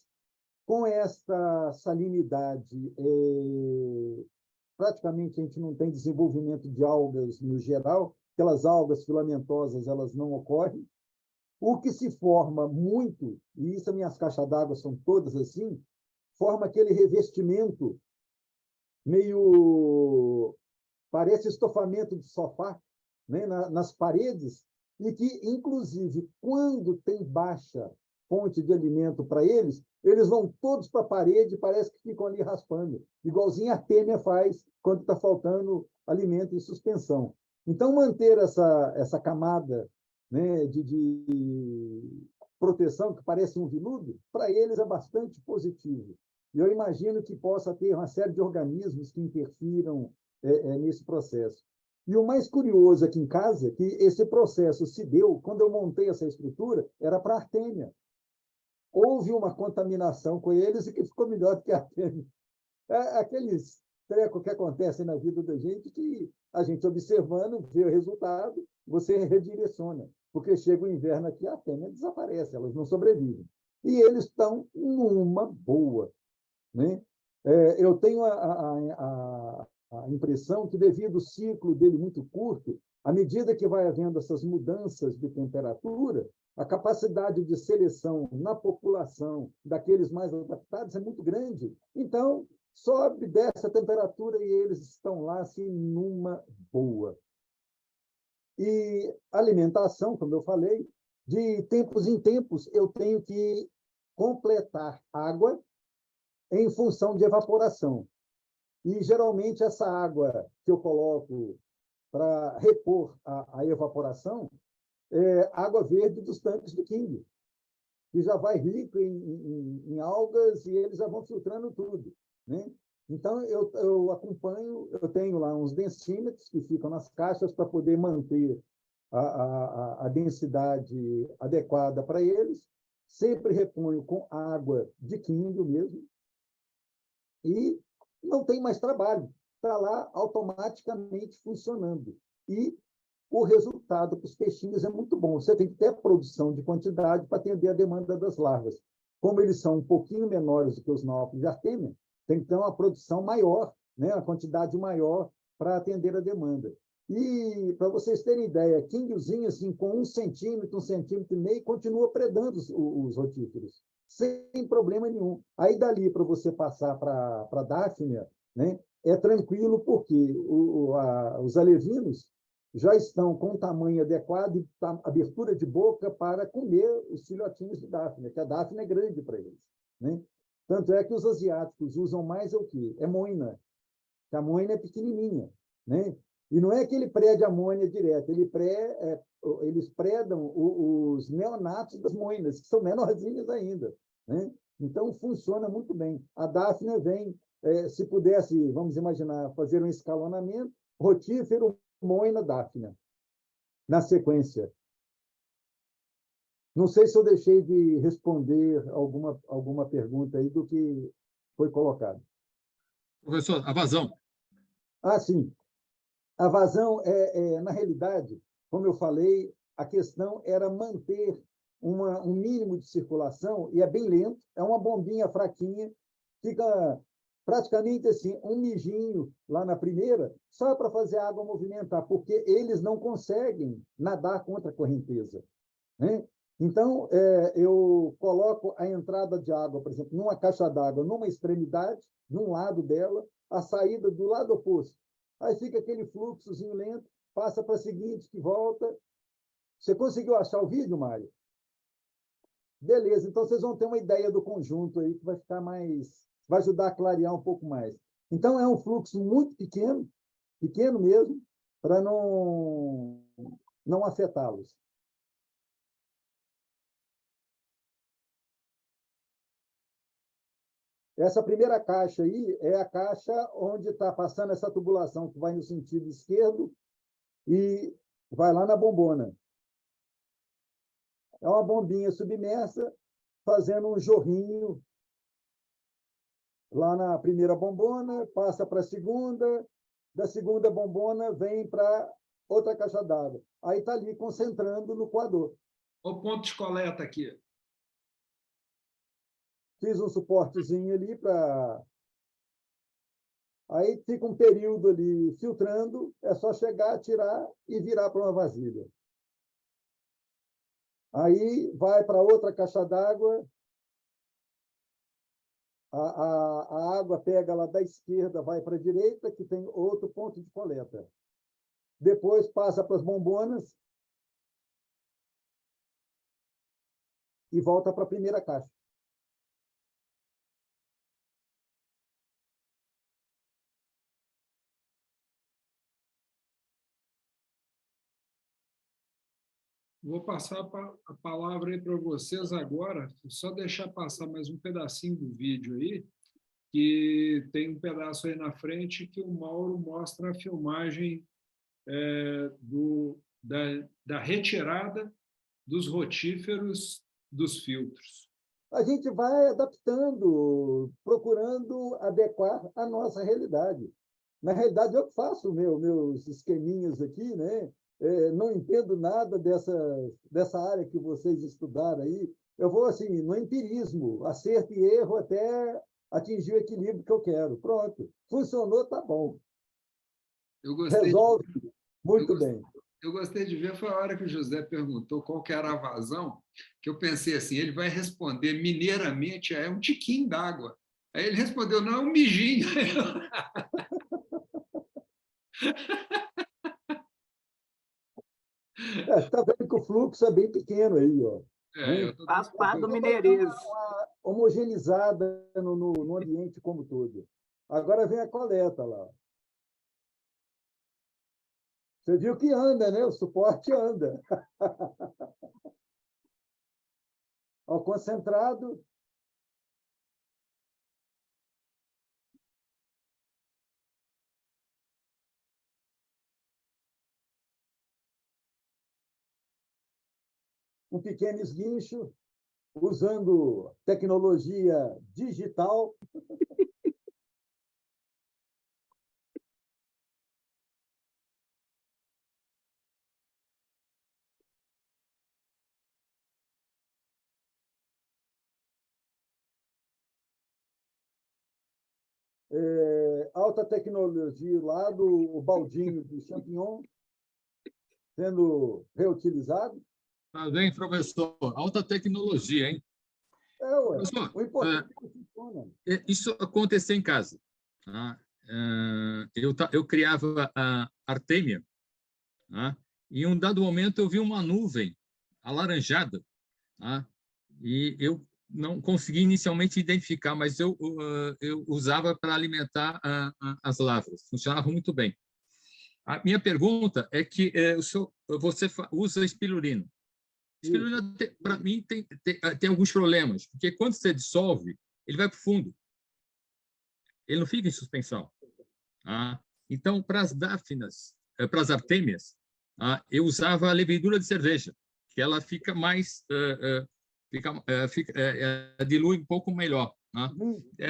Com esta salinidade, praticamente a gente não tem desenvolvimento de algas no geral, aquelas algas filamentosas elas não ocorrem. O que se forma muito, e isso as minhas caixas d'água são todas assim, forma aquele revestimento meio... parece estofamento de sofá, né, nas paredes, e que, inclusive, quando tem baixa fonte de alimento para eles vão todos para a parede e parece que ficam ali raspando, igualzinho a artêmia faz quando está faltando alimento em suspensão. Então, manter essa camada, né, de proteção, que parece um veludo, para eles é bastante positivo. E eu imagino que possa ter uma série de organismos que interfiram nesse processo. E o mais curioso aqui em casa, que esse processo se deu, quando eu montei essa estrutura, era para a artêmia. Houve uma contaminação com eles e que ficou melhor do que a artêmia. Aqueles trecos que acontecem na vida da gente, que a gente observando, vê o resultado, você redireciona. Porque chega o inverno aqui, a artêmia desaparece, elas não sobrevivem. E eles estão numa boa, né? Eu tenho a impressão que, devido ao ciclo dele muito curto, à medida que vai havendo essas mudanças de temperatura, a capacidade de seleção na população daqueles mais adaptados é muito grande. Então, sobe, desce a temperatura e eles estão lá assim, numa boa. E alimentação, como eu falei, de tempos em tempos eu tenho que completar água em função de evaporação. E, geralmente, essa água que eu coloco para repor a evaporação é água verde dos tanques de King, que já vai rico em algas e eles já vão filtrando tudo, né? Então, eu acompanho, eu tenho lá uns densímetros que ficam nas caixas para poder manter a densidade adequada para eles, sempre reponho com água de King mesmo, e não tem mais trabalho, está lá automaticamente funcionando. E o resultado para os peixinhos é muito bom. Você tem que ter a produção de quantidade para atender a demanda das larvas. Como eles são um pouquinho menores do que os náufragos de artêmia, tem que ter uma produção maior, né, uma quantidade maior para atender a demanda. E, para vocês terem ideia, quingiozinho, assim, com 1 centímetro, 1,5 centímetros, continua predando os rotíferos, sem problema nenhum. Aí, dali, para você passar para a Daphnia, né, é tranquilo, porque os alevinos já estão com tamanho adequado e abertura de boca para comer os filhotinhos de Daphnia, que a Daphnia é grande para eles, né? Tanto é que os asiáticos usam mais o quê? É moina, que a moina é pequenininha, né? E não é que ele prede a moina direto, eles predam os neonatos das moinas, que são menorzinhos ainda, né? Então, funciona muito bem. A Daphnia vem, se pudesse, vamos imaginar, fazer um escalonamento, rotífero, moina, Daphnia, na sequência. Não sei se eu deixei de responder alguma pergunta aí do que foi colocado. Professor, a vazão. Ah, sim. A vazão, na realidade, como eu falei, a questão era manter um mínimo de circulação, e é bem lento, é uma bombinha fraquinha, fica praticamente assim, um mijinho lá na primeira, só para fazer a água movimentar, porque eles não conseguem nadar contra a correnteza, né? Então, eu coloco a entrada de água, por exemplo, numa caixa d'água, numa extremidade, de um lado dela, a saída do lado oposto. Aí fica aquele fluxozinho lento, passa para a seguinte, que volta. Você conseguiu achar o vídeo, Mário? Beleza, então vocês vão ter uma ideia do conjunto aí, que vai ficar mais, vai ajudar a clarear um pouco mais. Então, é um fluxo muito pequeno, pequeno mesmo, para não afetá-los. Essa primeira caixa aí é a caixa onde está passando essa tubulação, que vai no sentido esquerdo e vai lá na bombona. É uma bombinha submersa, fazendo um jorrinho lá na primeira bombona, passa para a segunda, da segunda bombona vem para outra caixa d'água. Aí está ali concentrando no coador. O ponto de coleta aqui. Fiz um suportezinho ali para... Aí fica um período ali filtrando, é só chegar, tirar e virar para uma vasilha. Aí vai para outra caixa d'água, a água pega lá da esquerda, vai para a direita, que tem outro ponto de coleta. Depois passa para as bombonas e volta para a primeira caixa. Vou passar a palavra aí para vocês agora, só deixar passar mais um pedacinho do vídeo aí, que tem um pedaço aí na frente que o Mauro mostra a filmagem da retirada dos rotíferos dos filtros. A gente vai adaptando, procurando adequar a nossa realidade. Na realidade, eu faço meus esqueminhas aqui, né? Não entendo nada dessa área que vocês estudaram aí. Eu vou assim, no empirismo, acerto e erro até atingir o equilíbrio que eu quero. Pronto. Funcionou, tá bom. Resolve muito bem. Eu gostei de ver, foi a hora que o José perguntou qual que era a vazão, que eu pensei assim, ele vai responder mineiramente, é um tiquinho d'água. Aí ele respondeu, não, é um mijinho. Está vendo que o fluxo é bem pequeno aí, ó. Faz parte do mineirês. Uma homogeneizada no ambiente como todo. Agora vem a coleta lá. Você viu que anda, né? O suporte anda. Ao concentrado. Um pequeno esguincho, usando tecnologia digital. Alta tecnologia lá do baldinho de champignon sendo reutilizado. Tá bem, professor. Alta tecnologia, hein? Ué. Professor, O importante é que funciona. Isso aconteceu em casa. Tá? Eu criava a artêmia, tá? E em um dado momento eu vi uma nuvem alaranjada, tá? E eu não consegui inicialmente identificar, mas eu usava para alimentar as lavras. Funcionava muito bem. A minha pergunta é que você usa espirulina. Espirulina, para mim, tem alguns problemas, porque quando você dissolve, ele vai para o fundo. Ele não fica em suspensão. Tá? Então, para as dáfinas, para as artêmias, eu usava a levedura de cerveja, que ela fica mais... dilui um pouco melhor. Tá?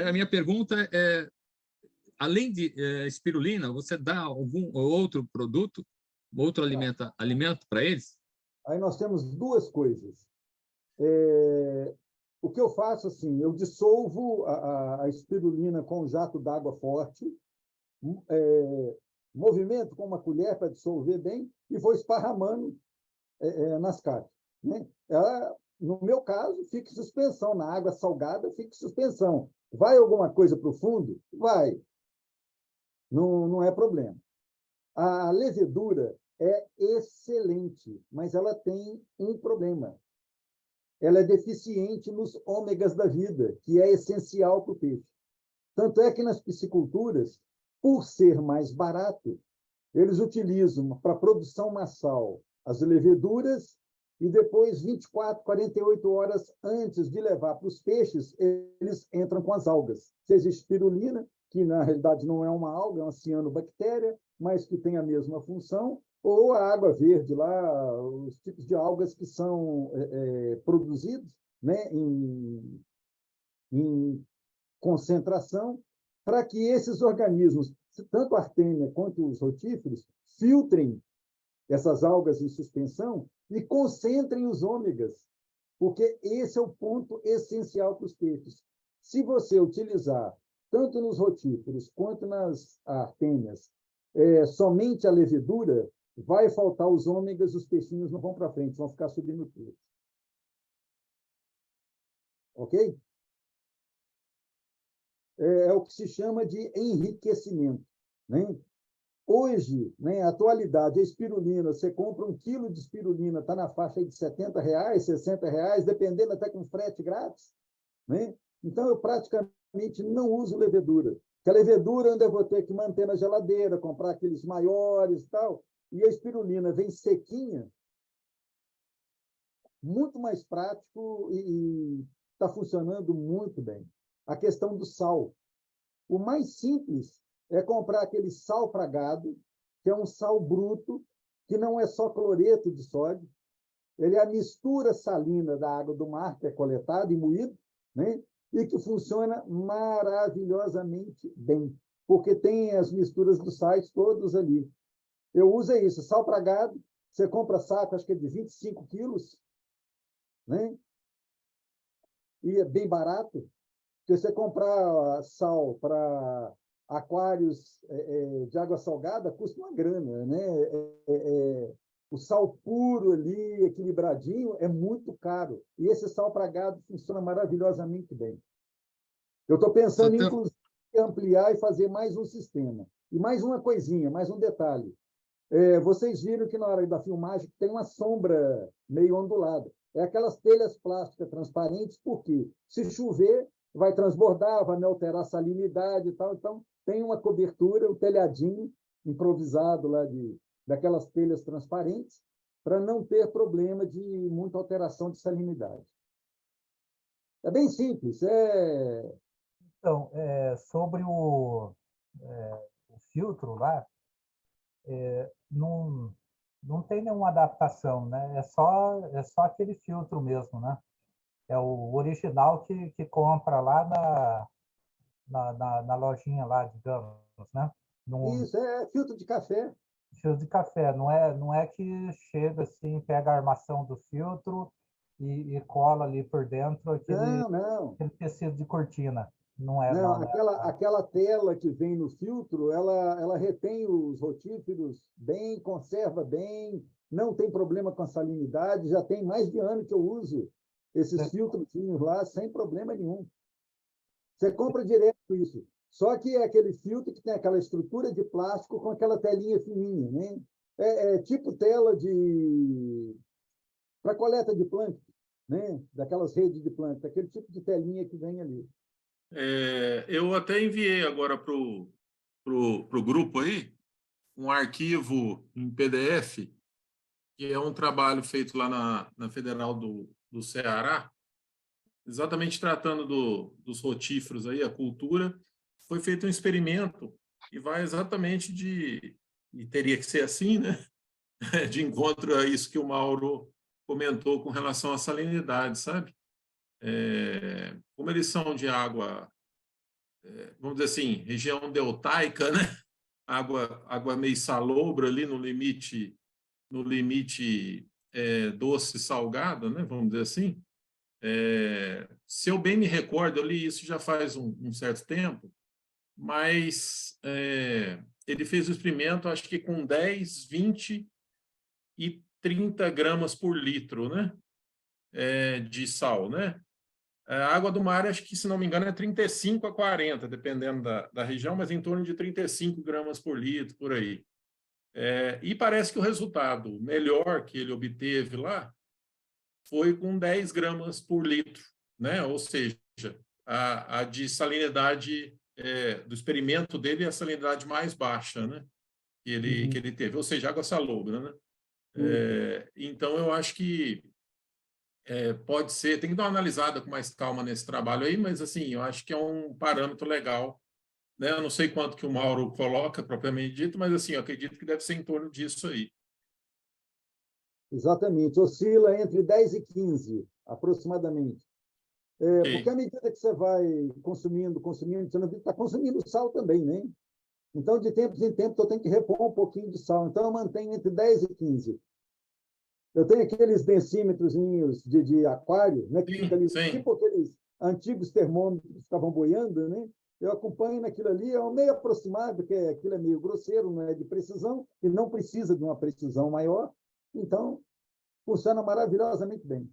A minha pergunta é, além de espirulina, você dá algum outro produto, outro alimento para eles? Aí nós temos duas coisas. O que eu faço, assim, eu dissolvo a espirulina com um jato d'água forte, movimento com uma colher para dissolver bem e vou esparramando nas caixas. né? Ela, no meu caso, fica em suspensão. Na água salgada, fica em suspensão. Vai alguma coisa para o fundo? Vai. Não é problema. A levedura é excelente, mas ela tem um problema. Ela é deficiente nos ômegas da vida, que é essencial para o peixe. Tanto é que nas pisciculturas, por ser mais barato, eles utilizam para produção massal as leveduras e depois, 24, 48 horas antes de levar para os peixes, eles entram com as algas. Se existe espirulina, que na realidade não é uma alga, é uma cianobactéria, mas que tem a mesma função, ou a água verde lá, os tipos de algas que são produzidos, né, em concentração, para que esses organismos, tanto a artêmia quanto os rotíferos, filtrem essas algas em suspensão e concentrem os ômegas, porque esse é o ponto essencial para os peixes. Se você utilizar, tanto nos rotíferos quanto nas artêmias, somente a levedura, vai faltar os ômegas, os peixinhos não vão para frente, vão ficar subnutridos. Ok? É o que se chama de enriquecimento, né? Hoje, né, atualidade, a espirulina, você compra 1 quilo de espirulina, está na faixa de R$70, R$60, dependendo até com frete grátis, né? Então, eu praticamente não uso levedura. Porque a levedura ainda vou ter que manter na geladeira, comprar aqueles maiores e tal, e a espirulina vem sequinha, muito mais prático e está funcionando muito bem. A questão do sal. O mais simples é comprar aquele sal para gado, que é um sal bruto, que não é só cloreto de sódio, ele é a mistura salina da água do mar, que é coletada e moída, né? E que funciona maravilhosamente bem, porque tem as misturas dos sais todos ali. Eu uso isso, sal para gado, você compra saco, acho que é de 25 quilos, né? E é bem barato, porque você comprar sal para aquários de água salgada custa uma grana, né? O sal puro ali, equilibradinho, é muito caro. E esse sal para gado funciona maravilhosamente bem. Eu estou pensando, inclusive, em ampliar e fazer mais um sistema. E mais uma coisinha, mais um detalhe. Vocês viram que na hora da filmagem tem uma sombra meio ondulada. É aquelas telhas plásticas transparentes, porque se chover, vai transbordar, vai me alterar a salinidade e tal. Então, tem uma cobertura, um telhadinho improvisado lá daquelas telhas transparentes, para não ter problema de muita alteração de salinidade. É bem simples. Então, sobre o filtro lá, não tem nenhuma adaptação, né? É só aquele filtro mesmo, né? É o original que compra lá na lojinha lá, digamos, né? Isso, é filtro de café. Filtro de café, não é que chega assim, pega a armação do filtro e cola ali por dentro aquele tecido de cortina. Não, aquela tela que vem no filtro, ela retém os rotíferos bem, conserva bem, não tem problema com a salinidade, já tem mais de ano que eu uso esses filtrozinhos lá, sem problema nenhum. Você compra direto isso. Só que é aquele filtro que tem aquela estrutura de plástico com aquela telinha fininha, né? É tipo tela para coleta de plâncton, né? Daquelas redes de plâncton, aquele tipo de telinha que vem ali. Eu até enviei agora para o grupo aí um arquivo em PDF, que é um trabalho feito lá na Federal do Ceará, exatamente tratando dos rotíferos aí, a cultura. Foi feito um experimento e vai exatamente e teria que ser assim, né? De encontro a isso que o Mauro comentou com relação à salinidade, sabe? Como eles são de água, vamos dizer assim, região deltaica, né? Água meio salobra ali no limite doce salgada, né? Vamos dizer assim. Se eu bem me recordo, eu li isso já faz um certo tempo, mas ele fez o experimento, acho que com 10, 20 e 30 gramas por litro, né? de sal, né? A água do mar, acho que, se não me engano, é 35 a 40, dependendo da região, mas em torno de 35 gramas por litro, por aí. E parece que o resultado melhor que ele obteve lá foi com 10 gramas por litro, né? Ou seja, a de salinidade do experimento dele é a salinidade mais baixa, né? Que ele teve, ou seja, água salobra, né? Então, eu acho que pode ser, tem que dar uma analisada com mais calma nesse trabalho aí, mas assim, eu acho que é um parâmetro legal, né? Eu não sei quanto que o Mauro coloca, propriamente dito, mas assim, eu acredito que deve ser em torno disso aí. Exatamente, oscila entre 10 e 15, aproximadamente. Porque à medida que você vai consumindo, você não está consumindo sal também, né? Então, de tempos em tempos, eu tenho que repor um pouquinho de sal. Então, eu mantenho entre 10 e 15. Eu tenho aqueles densímetrozinhos de aquário, né, que fica ali, tipo aqueles antigos termômetros que ficavam boiando, né? Eu acompanho naquilo ali, é meio aproximado, porque aquilo é meio grosseiro, não é de precisão, e não precisa de uma precisão maior. Então, funciona maravilhosamente bem.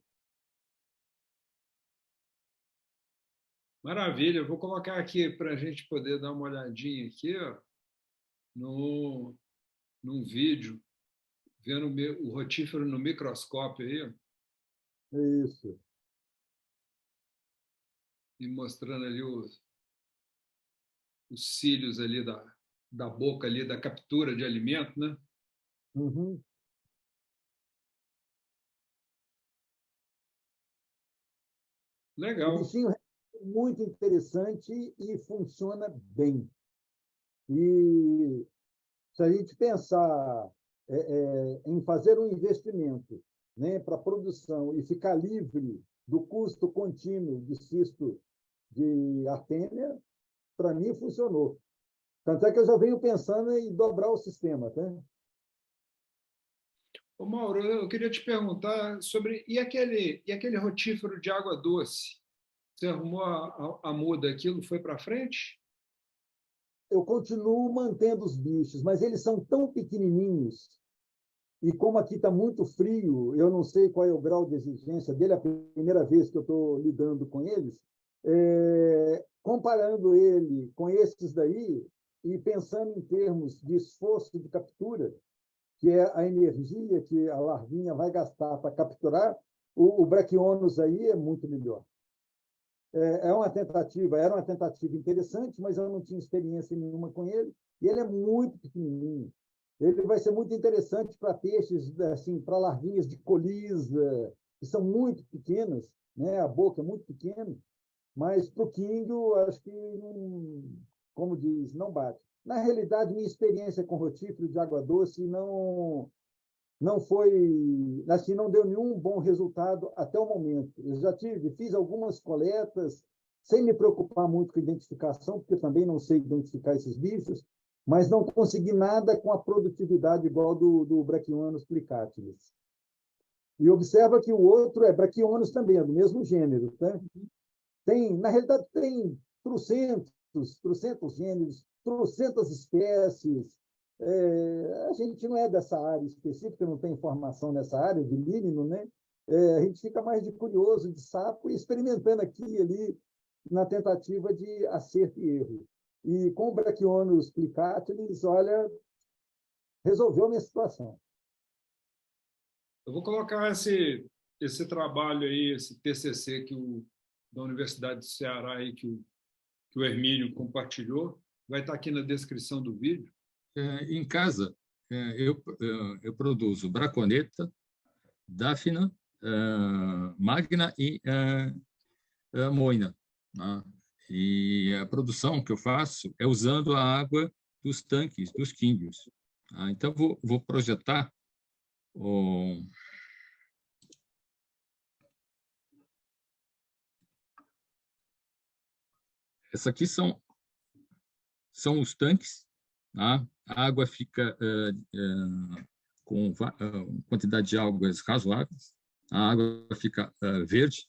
Maravilha, eu vou colocar aqui para a gente poder dar uma olhadinha aqui, ó, num vídeo, vendo o rotífero no microscópio aí. Isso. E mostrando ali os cílios ali da boca ali, da captura de alimento, né? Legal. O bichinho é muito interessante e funciona bem. E se a gente pensar em fazer um investimento, né, para produção e ficar livre do custo contínuo de cisto de artêmia, para mim funcionou. Tanto é que eu já venho pensando em dobrar o sistema. Tá? Ô, Mauro, eu queria te perguntar sobre... E aquele rotífero de água doce? Você arrumou a muda, aquilo foi para frente? Eu continuo mantendo os bichos, mas eles são tão pequenininhos, e como aqui está muito frio, eu não sei qual é o grau de exigência dele, é a primeira vez que eu estou lidando com eles, comparando ele com esses daí, e pensando em termos de esforço de captura, que é a energia que a larvinha vai gastar para capturar, o Brachionos aí é muito melhor. Era uma tentativa interessante, mas eu não tinha experiência nenhuma com ele, e ele é muito pequenininho. Ele vai ser muito interessante para peixes, assim, para larvinhas de colisa, que são muito pequenas, né? A boca é muito pequena, mas para o quingo, acho que, como diz, não bate. Na realidade, minha experiência com rotífero de água doce não foi, assim, não deu nenhum bom resultado até o momento. Eu já fiz algumas coletas, sem me preocupar muito com a identificação, porque também não sei identificar esses bichos, mas não consegui nada com a produtividade igual do Brachionos plicatis. E observa que o outro é Brachionos também, é do mesmo gênero. Tá? Na realidade, tem trocentos gêneros, trocentas espécies. A gente não é dessa área específica, não tem informação nessa área de línino, né? A gente fica mais de curioso, de sapo, e experimentando aqui e ali na tentativa de acerto e erro. E com o Brachionos plicatis, olha, resolveu a minha situação. Eu vou colocar esse trabalho aí, esse TCC da Universidade do Ceará aí, que o Hermínio compartilhou, vai estar aqui na descrição do vídeo. Em casa, eu produzo braconeta, dáfna, magna e moina. Né? E a produção que eu faço é usando a água dos tanques, dos quínguios. Então, vou projetar essa aqui são os tanques. Tá? A água fica com quantidade de algas razoáveis, a água fica verde,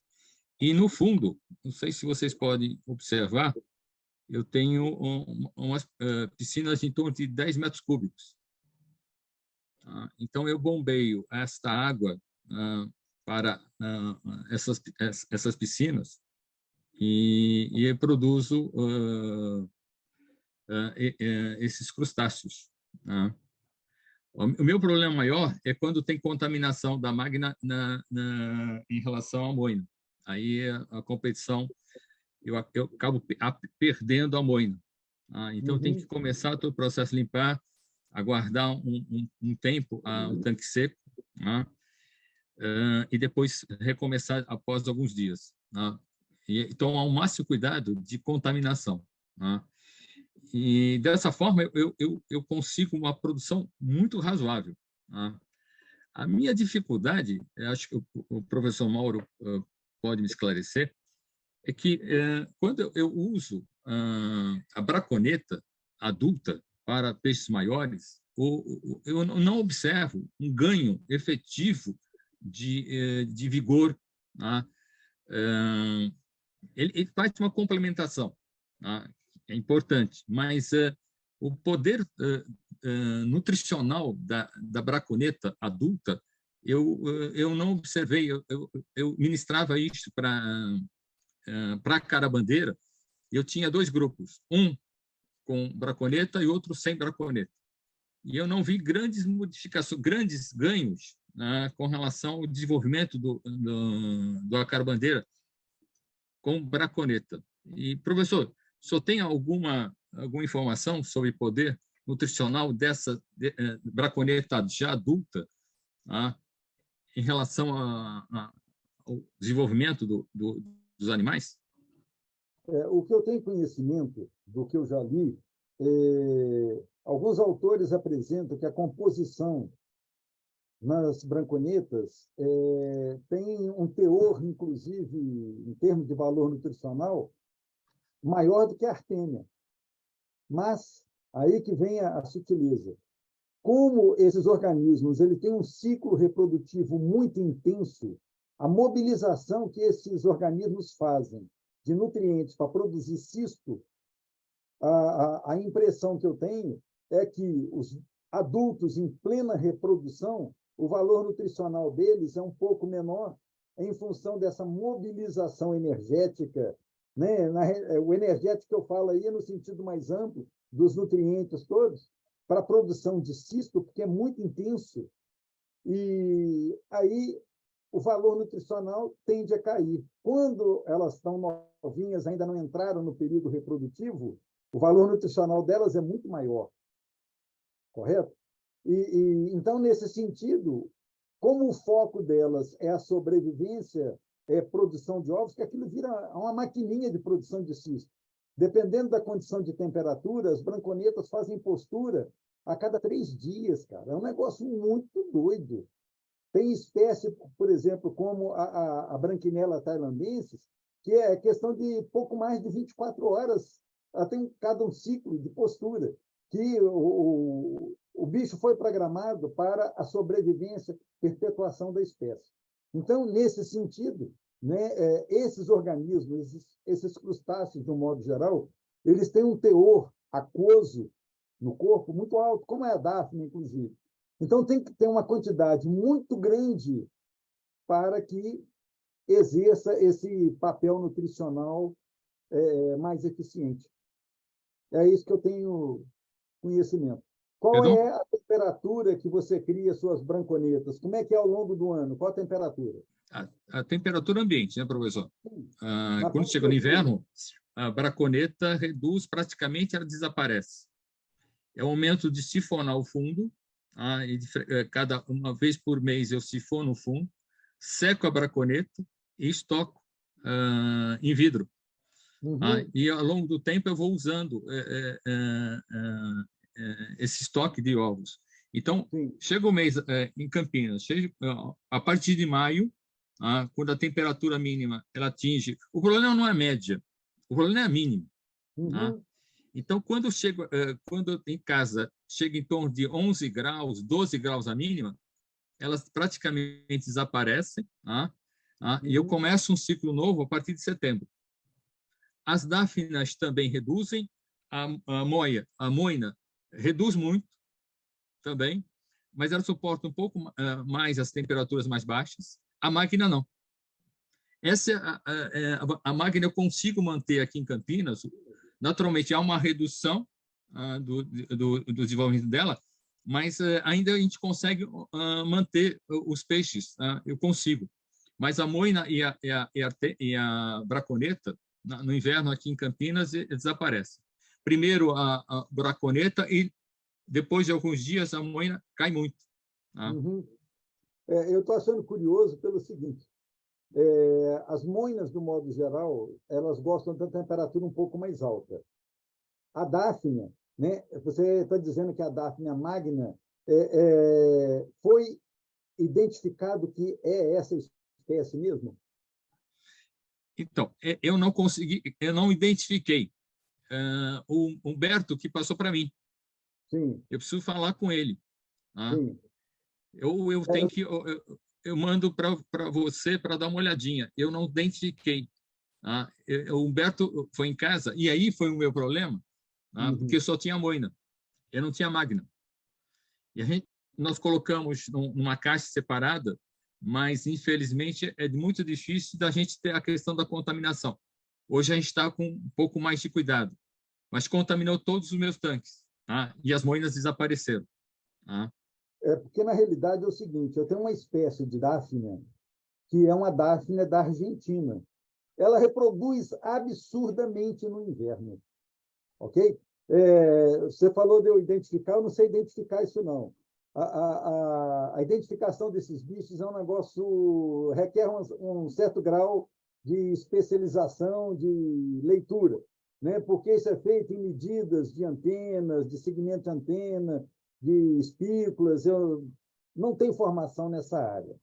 e no fundo, não sei se vocês podem observar, eu tenho umas piscinas em torno de 10 metros cúbicos. Tá? Então, eu bombeio esta água para essas piscinas e produzo esses crustáceos, né? O meu problema maior é quando tem contaminação da magna em relação à moina. Aí a competição, eu acabo perdendo a moina. Então, tem que começar todo o processo de limpar, aguardar um tempo o tanque seco, né? E depois recomeçar após alguns dias, né? E tomar o máximo cuidado de contaminação, né? E dessa forma eu consigo uma produção muito razoável, né? A minha dificuldade, eu acho que o professor Mauro pode me esclarecer, é que quando eu uso a braconeta adulta para peixes maiores, eu não observo um ganho efetivo de vigor, né? Ele faz uma complementação, né? É importante, mas o poder nutricional da braconeta adulta, eu não observei. Eu ministrava isso para a carabandeira. Eu tinha 2 grupos, um com braconeta e outro sem braconeta. E eu não vi grandes modificações, grandes ganhos, né, com relação ao desenvolvimento do acarabandeira com braconeta. E, professor, o senhor tem alguma informação sobre o poder nutricional dessa braconeta já adulta, né, em relação ao desenvolvimento dos animais? O que eu tenho conhecimento, do que eu já li, alguns autores apresentam que a composição nas branconetas tem um teor, inclusive, em termos de valor nutricional, maior do que a artêmia. Mas aí que vem a sutileza. Como esses organismos têm um ciclo reprodutivo muito intenso, a mobilização que esses organismos fazem de nutrientes para produzir cisto, a impressão que eu tenho é que os adultos em plena reprodução, o valor nutricional deles é um pouco menor em função dessa mobilização energética, né? O energético que eu falo aí é no sentido mais amplo dos nutrientes todos, para a produção de cisto, porque é muito intenso, e aí o valor nutricional tende a cair. Quando elas estão novinhas, ainda não entraram no período reprodutivo, o valor nutricional delas é muito maior, correto? Então, nesse sentido, como o foco delas é a sobrevivência, produção de ovos, que aquilo vira uma maquininha de produção de cisto. Dependendo da condição de temperatura, as branconetas fazem postura a cada 3 dias, cara. É um negócio muito doido. Tem espécie, por exemplo, como a branquinela tailandensis, que é questão de pouco mais de 24 horas, ela tem cada um ciclo de postura, que o bicho foi programado para a sobrevivência, perpetuação da espécie. Então, nesse sentido, né, esses organismos, esses crustáceos, de um modo geral, eles têm um teor aquoso no corpo muito alto, como é a Daphne, inclusive. Então, tem que ter uma quantidade muito grande para que exerça esse papel nutricional mais eficiente. É isso que eu tenho conhecimento. Qual é a temperatura que você cria suas branconetas? Como é que é ao longo do ano? Qual a temperatura? A temperatura ambiente, né, professor? Quando chega no inverno, a braconeta reduz, praticamente ela desaparece. É o momento de sifonar o fundo, cada uma vez por mês eu sifono o fundo, seco a braconeta e estoco em vidro. E ao longo do tempo eu vou usando esse estoque de ovos. Então, chega o mês em Campinas, a partir de maio, quando a temperatura mínima ela atinge... O problema não é a média, o problema é a mínima. Então, quando em casa chega em torno de 11 graus, 12 graus a mínima, elas praticamente desaparecem, e eu começo um ciclo novo a partir de setembro. As dáfinas também reduzem, a moina reduz muito também, mas ela suporta um pouco mais as temperaturas mais baixas. A máquina não. Essa a máquina eu consigo manter aqui em Campinas. Naturalmente, há uma redução do desenvolvimento dela, mas ainda a gente consegue manter os peixes. Eu consigo. Mas a moina e a braconeta, no inverno aqui em Campinas, desaparecem. Primeiro a braconeta e depois de alguns dias a moina cai muito. Uhum. Eu estou achando curioso pelo seguinte: as moinas, do modo geral, elas gostam da temperatura um pouco mais alta. A Daphnia, né? Você está dizendo que a Daphnia magna foi identificado que é essa espécie mesmo? Então, eu não identifiquei. O Humberto que passou para mim. Sim. Eu preciso falar com ele. Sim. Eu tenho que eu mando para você para dar uma olhadinha. Eu não identifiquei. O Humberto foi em casa e aí foi o meu problema, porque só tinha moina, eu não tinha magna. E nós colocamos numa caixa separada, mas infelizmente é muito difícil da gente ter a questão da contaminação. Hoje a gente está com um pouco mais de cuidado, mas contaminou todos os meus tanques, e as moinas desapareceram. Porque, na realidade, é o seguinte: eu tenho uma espécie de Daphnia, que é uma Daphnia da Argentina. Ela reproduz absurdamente no inverno. Ok? Você falou de eu identificar, eu não sei identificar isso, não. A identificação desses bichos é um negócio, requer um certo grau de especialização, de leitura, né? Porque isso é feito em medidas de antenas, de segmento de antena, de espículas. Eu não tenho formação nessa área.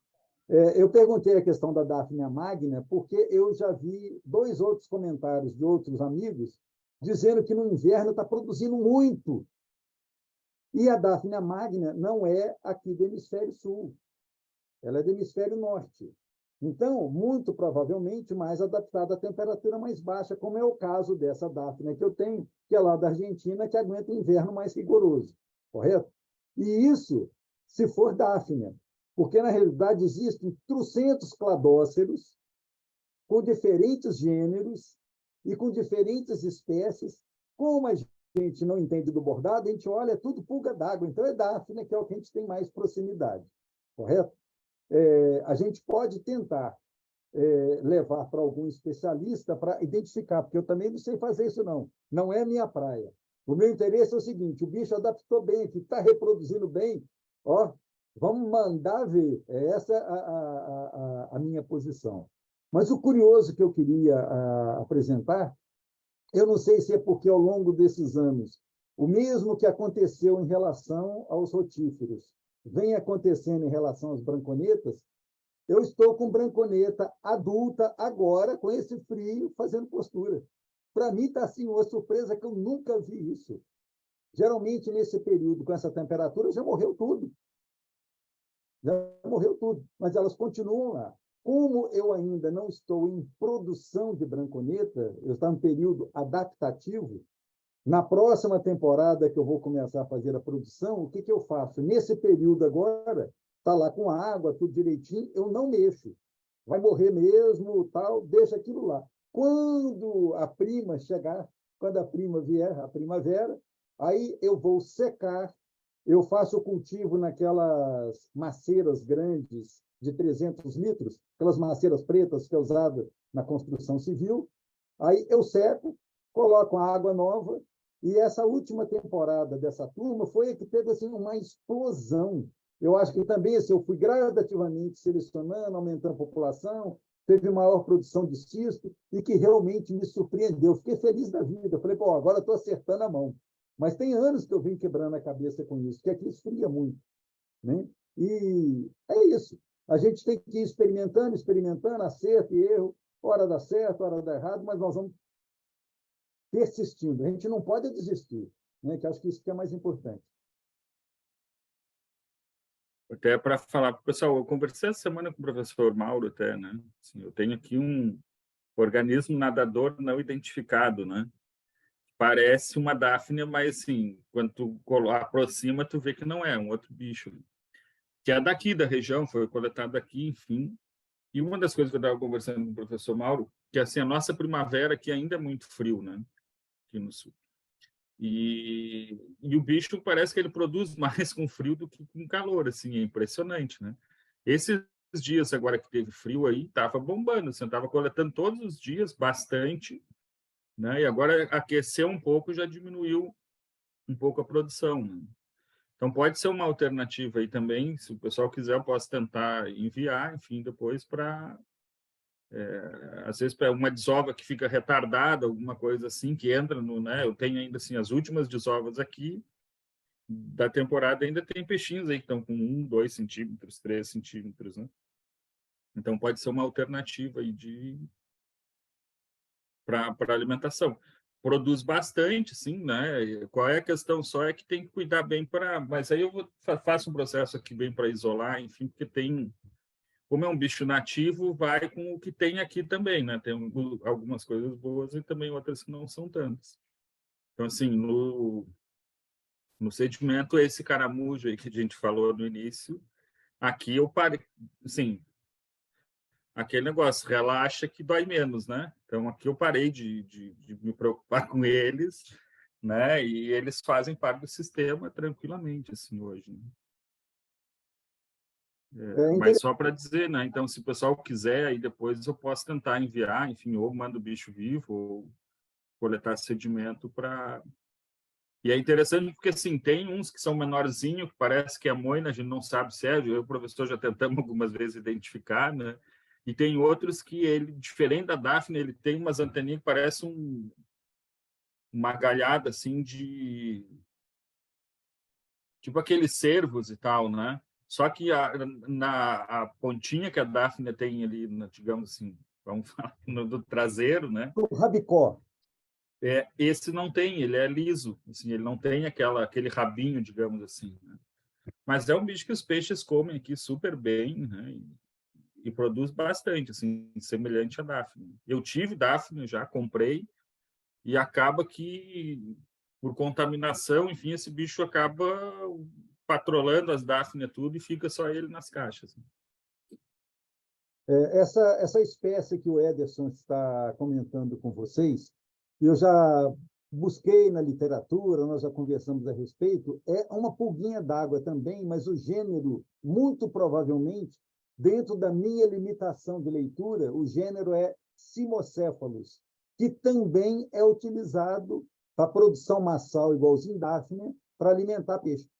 Eu perguntei a questão da Daphnia magna porque eu já vi 2 outros comentários de outros amigos dizendo que no inverno está produzindo muito. E a Daphnia magna não é aqui do hemisfério sul, ela é do hemisfério norte. Então, muito provavelmente mais adaptada à temperatura mais baixa, como é o caso dessa Daphnia que eu tenho, que é lá da Argentina, que aguenta o inverno mais rigoroso, correto? E isso, se for Daphnia, porque, na realidade, existem trocentos cladóceros com diferentes gêneros e com diferentes espécies. Como a gente não entende do bordado, a gente olha, é tudo pulga d'água. Então, é Daphnia, que é o que a gente tem mais proximidade, correto? A gente pode tentar levar para algum especialista para identificar, porque eu também não sei fazer isso, não. Não é minha praia. O meu interesse é o seguinte: o bicho adaptou bem aqui, está reproduzindo bem, vamos mandar ver. Essa é a minha posição. Mas o curioso que eu queria apresentar, eu não sei se é porque ao longo desses anos, o mesmo que aconteceu em relação aos rotíferos, vem acontecendo em relação às branconetas. Eu estou com branconeta adulta agora, com esse frio, fazendo postura. Para mim está assim uma surpresa que eu nunca vi isso. Geralmente, nesse período, com essa temperatura, já morreu tudo. Mas elas continuam lá. Como eu ainda não estou em produção de branconeta, eu estou em período adaptativo, na próxima temporada que eu vou começar a fazer a produção, o que eu faço? Nesse período agora, está lá com água, tudo direitinho, eu não mexo. Vai morrer mesmo, tal, deixa aquilo lá. Quando a prima chegar, quando a prima vier, a primavera, aí eu vou secar, eu faço o cultivo naquelas maceiras grandes de 300 litros, aquelas maceiras pretas que é usada na construção civil. Aí eu seco, coloco a água nova, e essa última temporada dessa turma foi a que teve assim, uma explosão. Eu acho que também assim, eu fui gradativamente selecionando, aumentando a população, teve maior produção de cisto, e que realmente me surpreendeu. Fiquei feliz da vida. Falei, pô, agora estou acertando a mão. Mas tem anos que eu vim quebrando a cabeça com isso, porque aqui esfria muito, né? E é isso. A gente tem que ir experimentando, acerto e erro, hora dá certo, hora dá errado, mas nós vamos persistindo. A gente não pode desistir, né? Que acho que isso que é mais importante. Até para falar para o pessoal, eu conversei essa semana com o professor Mauro até, né? Assim, eu tenho aqui um organismo nadador não identificado, né? Parece uma Daphnia, mas assim, quando tu aproxima, tu vê que não é um outro bicho, que é daqui da região, foi coletado aqui, enfim. E uma das coisas que eu estava conversando com o professor Mauro, que assim, a nossa primavera aqui ainda é muito frio, né? Aqui no sul. E o bicho parece que ele produz mais com frio do que com calor, assim, é impressionante, né? Esses dias agora que teve frio aí, estava bombando, assim, estava coletando todos os dias bastante, né? E agora aqueceu um pouco, já diminuiu um pouco a produção, né? Então pode ser uma alternativa aí também, se o pessoal quiser, eu posso tentar enviar, enfim, depois para às vezes para uma desova que fica retardada, alguma coisa assim, que entra no, né? Eu tenho ainda assim as últimas desovas aqui da temporada, ainda tem peixinhos aí que estão com 1, 2 centímetros, 3 centímetros, né? Então pode ser uma alternativa aí para alimentação. Produz bastante, sim, né? Qual é a questão só é que tem que cuidar bem para, mas aí eu faço um processo aqui bem para isolar, enfim, porque tem, como é um bicho nativo, vai com o que tem aqui também, né? Tem algumas coisas boas e também outras que não são tantas. Então, assim, no sedimento, esse caramujo aí que a gente falou no início, aqui eu parei, assim, aquele negócio, relaxa que dói menos, né? Então, aqui eu parei de me preocupar com eles, né? E eles fazem parte do sistema tranquilamente, assim, hoje, né? Mas só para dizer, né? Então, se o pessoal quiser, aí depois eu posso tentar enviar, enfim, ou mando o bicho vivo, ou coletar sedimento para... E é interessante porque, assim, tem uns que são menorzinhos, que parece que é moina, a gente não sabe se é, eu e o professor já tentamos algumas vezes identificar, né? E tem outros que ele, diferente da Daphne, ele tem umas anteninhas que parecem uma galhada, assim, de... Tipo aqueles cervos e tal, né? Só que a pontinha que a Daphne tem ali, digamos assim, vamos falar, do traseiro, né? O rabicó. Esse não tem, ele é liso, assim, ele não tem aquele rabinho, digamos assim, né? Mas é um bicho que os peixes comem aqui super bem, né? E produz bastante, assim, semelhante a Daphne. Eu tive Daphne, já comprei, e acaba que, por contaminação, enfim, esse bicho acaba patrolando as Daphne tudo e fica só ele nas caixas. Essa espécie que o Ederson está comentando com vocês, eu já busquei na literatura, nós já conversamos a respeito, é uma pulguinha d'água também, mas o gênero, muito provavelmente, dentro da minha limitação de leitura, o gênero é Cimocéphalus, que também é utilizado para produção massal, igualzinho Daphne, para alimentar peixe.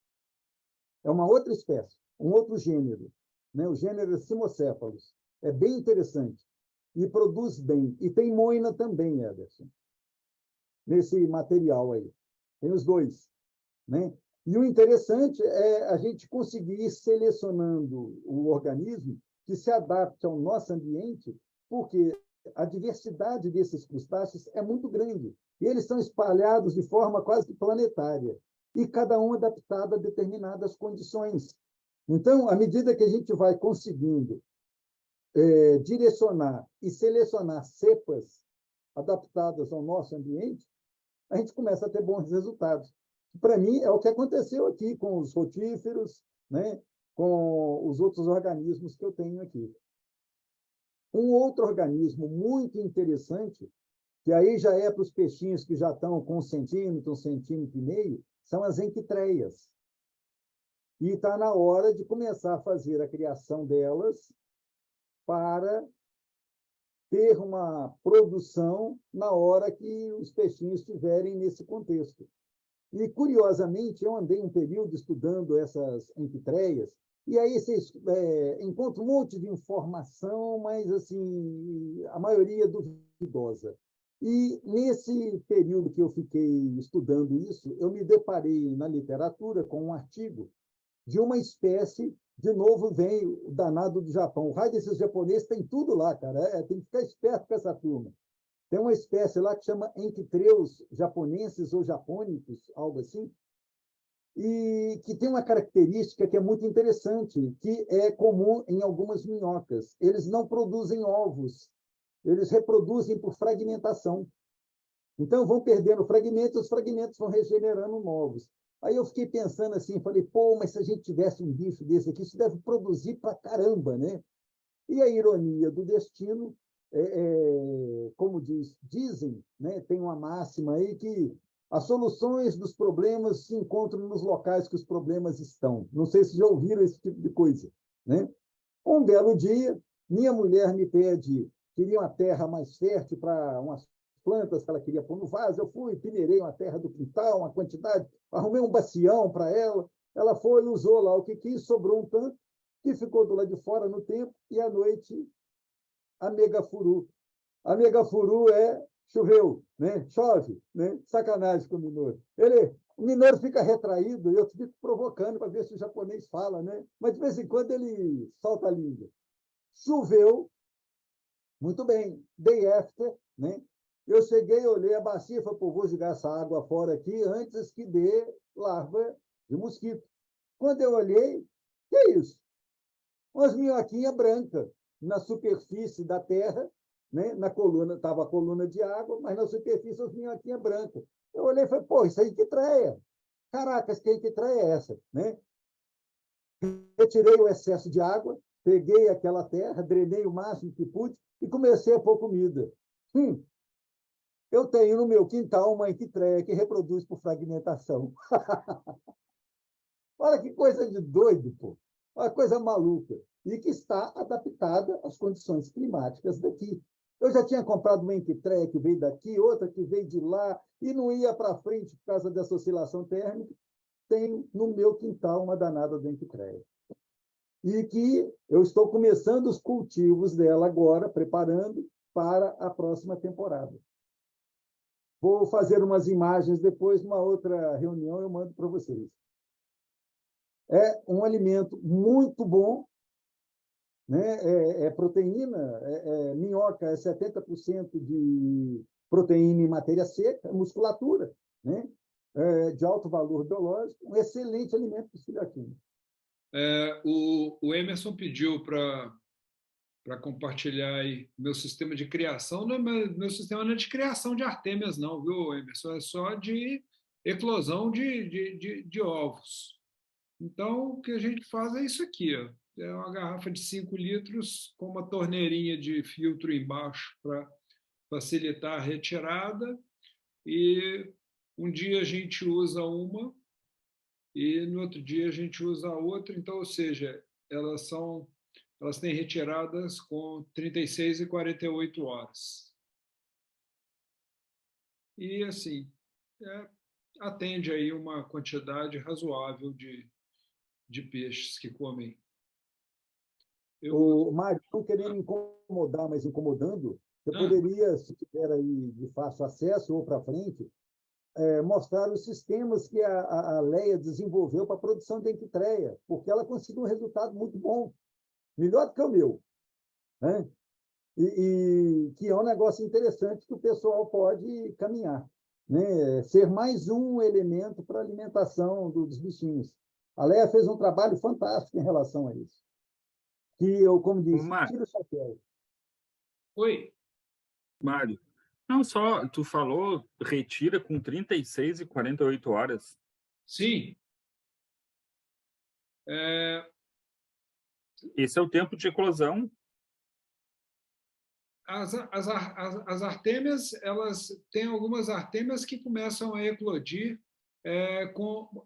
É uma outra espécie, um outro gênero, né? O gênero é Cimocéphalus. É bem interessante. E produz bem. E tem moina também, Ederson, nesse material aí. Tem os dois, né? E o interessante é a gente conseguir ir selecionando o organismo que se adapte ao nosso ambiente, porque a diversidade desses crustáceos é muito grande. E eles são espalhados de forma quase planetária, e cada um adaptado a determinadas condições. Então, à medida que a gente vai conseguindo direcionar e selecionar cepas adaptadas ao nosso ambiente, a gente começa a ter bons resultados. Para mim, é o que aconteceu aqui com os rotíferos, né? Com os outros organismos que eu tenho aqui. Um outro organismo muito interessante, que aí já é para os peixinhos que já estão com 1 centímetro, 1,5 centímetros, são as enctreias. E está na hora de começar a fazer a criação delas para ter uma produção na hora que os peixinhos estiverem nesse contexto. E, curiosamente, eu andei um período estudando essas enctreias, e aí vocês encontram um monte de informação, mas assim, a maioria duvidosa. E, nesse período que eu fiquei estudando isso, eu me deparei na literatura com um artigo de uma espécie, de novo vem o danado do Japão. O raio desses japoneses tem tudo lá, cara. Tem que ficar esperto com essa turma. Tem uma espécie lá que chama Enctreus japonenses ou japônicos, algo assim, e que tem uma característica que é muito interessante, que é comum em algumas minhocas. Eles não produzem ovos, eles reproduzem por fragmentação. Então, vão perdendo fragmentos, os fragmentos vão regenerando novos. Aí eu fiquei pensando assim, falei, pô, mas se a gente tivesse um bicho desse aqui, isso deve produzir para caramba, né? E a ironia do destino, como dizem, né, tem uma máxima aí que as soluções dos problemas se encontram nos locais que os problemas estão. Não sei se já ouviram esse tipo de coisa, né? Um belo dia, minha mulher me pede, queria uma terra mais fértil para umas plantas que ela queria pôr no vaso. Eu fui, peneirei uma terra do quintal, uma quantidade, arrumei um bacião para ela. Ela foi e usou lá o que quis, sobrou um tanto, que ficou do lado de fora no tempo, e à noite, a megafuru. A megafuru choveu, né? Chove, né? Sacanagem com o Minoru. O Minoru fica retraído e eu fico provocando para ver se o japonês fala, né? Mas de vez em quando ele solta a língua. Choveu, muito bem, day after, né? Eu cheguei, olhei a bacia e falei, pô, vou jogar essa água fora aqui antes que dê larva de mosquito. Quando eu olhei, que é isso? Umas minhoquinhas brancas na superfície da terra, né? Na coluna, estava a coluna de água, mas na superfície as minhoquinhas brancas. Eu olhei e falei, pô, isso aí que treia. Caracas, que treia é essa? Né? Retirei o excesso de água, peguei aquela terra, drenei o máximo que pude e comecei a pôr comida. Eu tenho no meu quintal uma equitreia que reproduz por fragmentação. Olha que coisa de doido, pô. Uma coisa maluca. E que está adaptada às condições climáticas daqui. Eu já tinha comprado uma equitreia que veio daqui, outra que veio de lá, e não ia para frente por causa dessa oscilação térmica. Tenho no meu quintal uma danada da equitreia. E que eu estou começando os cultivos dela agora, preparando para a próxima temporada. Vou fazer umas imagens depois, numa outra reunião, eu mando para vocês. É um alimento muito bom, né? Proteína, minhoca é 70% de proteína em matéria seca, musculatura, né? De alto valor biológico, um excelente alimento para os filhotinhos. O Emerson pediu para compartilhar aí meu sistema de criação. Não é meu sistema não é de criação de artêmias, não, viu, Emerson? É só de eclosão de ovos. Então, o que a gente faz é isso aqui, ó. É uma garrafa de 5 litros com uma torneirinha de filtro embaixo para facilitar a retirada. E um dia a gente usa uma e no outro dia a gente usa a outra. Então, ou seja, elas têm retiradas com 36 e 48 horas. E, assim, atende aí uma quantidade razoável de peixes que comem. O Mário, não querendo incomodar, mas incomodando, você poderia, se tiver aí de fácil acesso ou para frente, mostrar os sistemas que a Leia desenvolveu para a produção de equitreia, porque ela conseguiu um resultado muito bom, melhor do que o meu, né? E que é um negócio interessante que o pessoal pode caminhar, né? Ser mais um elemento para a alimentação dos bichinhos. A Leia fez um trabalho fantástico em relação a isso. Que eu, como disse, tiro o chapéu. Oi, Mário. Não só, tu falou, retira com 36 e 48 horas. Sim. Esse é o tempo de eclosão. As artêmias, elas têm algumas artêmias que começam a eclodir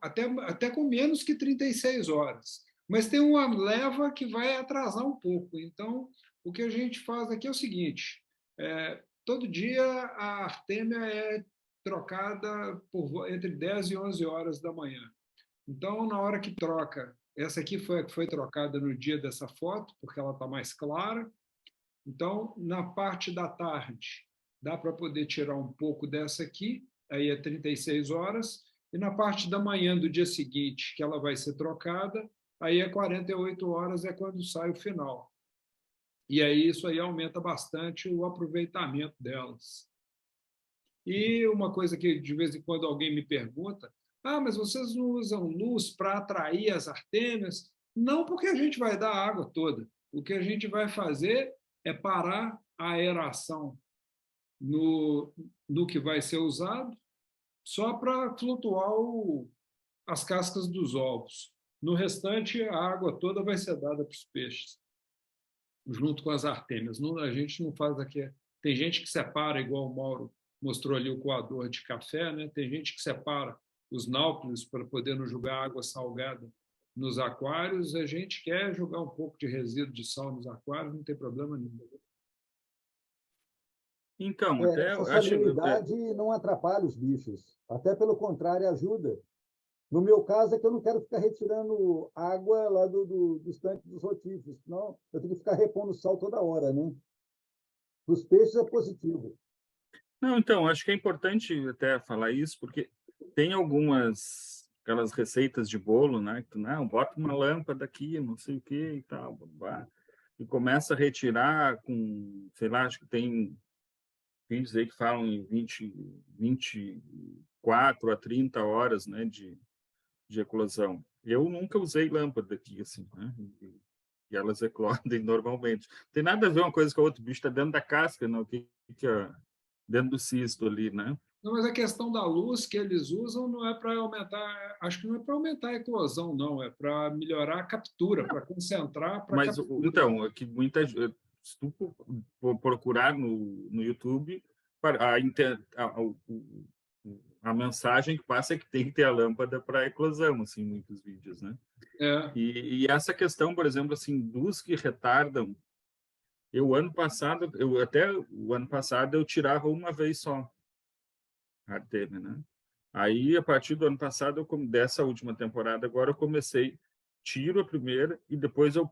até com menos que 36 horas. Mas tem uma leva que vai atrasar um pouco. Então, o que a gente faz aqui é o seguinte, todo dia a artêmia é trocada entre 10 e 11 horas da manhã. Então, na hora que troca, essa aqui foi trocada no dia dessa foto, porque ela está mais clara. Então, na parte da tarde, dá para poder tirar um pouco dessa aqui, aí é 36 horas, e na parte da manhã do dia seguinte, que ela vai ser trocada, aí é 48 horas, é quando sai o final. E aí isso aí aumenta bastante o aproveitamento delas. E uma coisa que de vez em quando alguém me pergunta, mas vocês não usam luz para atrair as artêmias? Não, porque a gente vai dar a água toda. O que a gente vai fazer é parar a aeração no que vai ser usado, só para flutuar as cascas dos ovos. No restante, a água toda vai ser dada para os peixes. junto com as artêmias. Não, a gente não faz aqui. Tem gente que separa, igual o Mauro mostrou ali o coador de café, né? Tem gente que separa os náuplios para poder não jogar água salgada nos aquários. A gente quer jogar um pouco de resíduo de sal nos aquários, não tem problema nenhum. Então, até Essa eu acho... salinidade não atrapalha os bichos, até pelo contrário, ajuda. No meu caso, é que eu não quero ficar retirando água lá dos tanques dos rotíferos, senão eu tenho que ficar repondo sal toda hora, né? Para os peixes é positivo. Não, então, acho que é importante até falar isso, porque tem aquelas receitas de bolo, né? Que tu, não, bota uma lâmpada aqui, não sei o que e tal, e começa a retirar com, sei lá, acho que tem dizer que falam em 24 a 30 horas, né, de eclosão. Eu nunca usei lâmpada aqui, assim, né? E elas eclodem normalmente. Tem nada a ver uma coisa com a outra, o bicho está dentro da casca, não? Que é dentro do cisto ali, né? Não, mas a questão da luz que eles usam não é para aumentar, acho que não é para aumentar a eclosão, não, é para melhorar a captura, para concentrar, para Mas, captura. então, é que se tu procurar no YouTube, a mensagem que passa é que tem que ter a lâmpada para eclosão, assim, em muitos vídeos, né? É. E essa questão, por exemplo, assim, dos que retardam, o ano passado eu tirava uma vez só a artêmia, né? Aí, a partir do ano passado, dessa última temporada, agora eu comecei, tiro a primeira e depois eu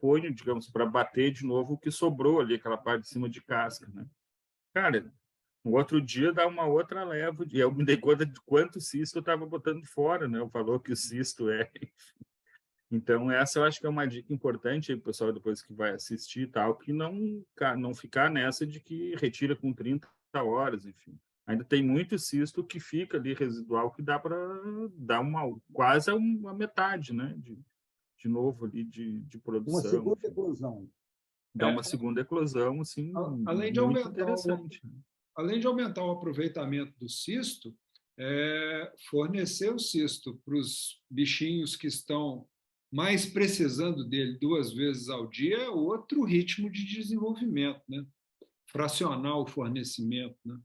ponho, digamos, para bater de novo o que sobrou ali, aquela parte de cima de casca, né? Cara, no outro dia dá uma outra leva, e eu me dei conta de quanto cisto eu estava botando fora, né? O valor que o cisto é. Então, essa eu acho que é uma dica importante aí, pessoal, depois que vai assistir e tal, que não ficar nessa de que retira com 30 horas, enfim. Ainda tem muito cisto que fica ali residual, que dá para dar quase uma metade, né? De novo ali de produção. Uma segunda eclosão. Dá uma segunda eclosão, assim, além de muito aumentar interessante. Além de aumentar o aproveitamento do cisto, fornecer o cisto para os bichinhos que estão mais precisando dele 2 vezes ao dia é outro ritmo de desenvolvimento, né? Fracionar o fornecimento, né?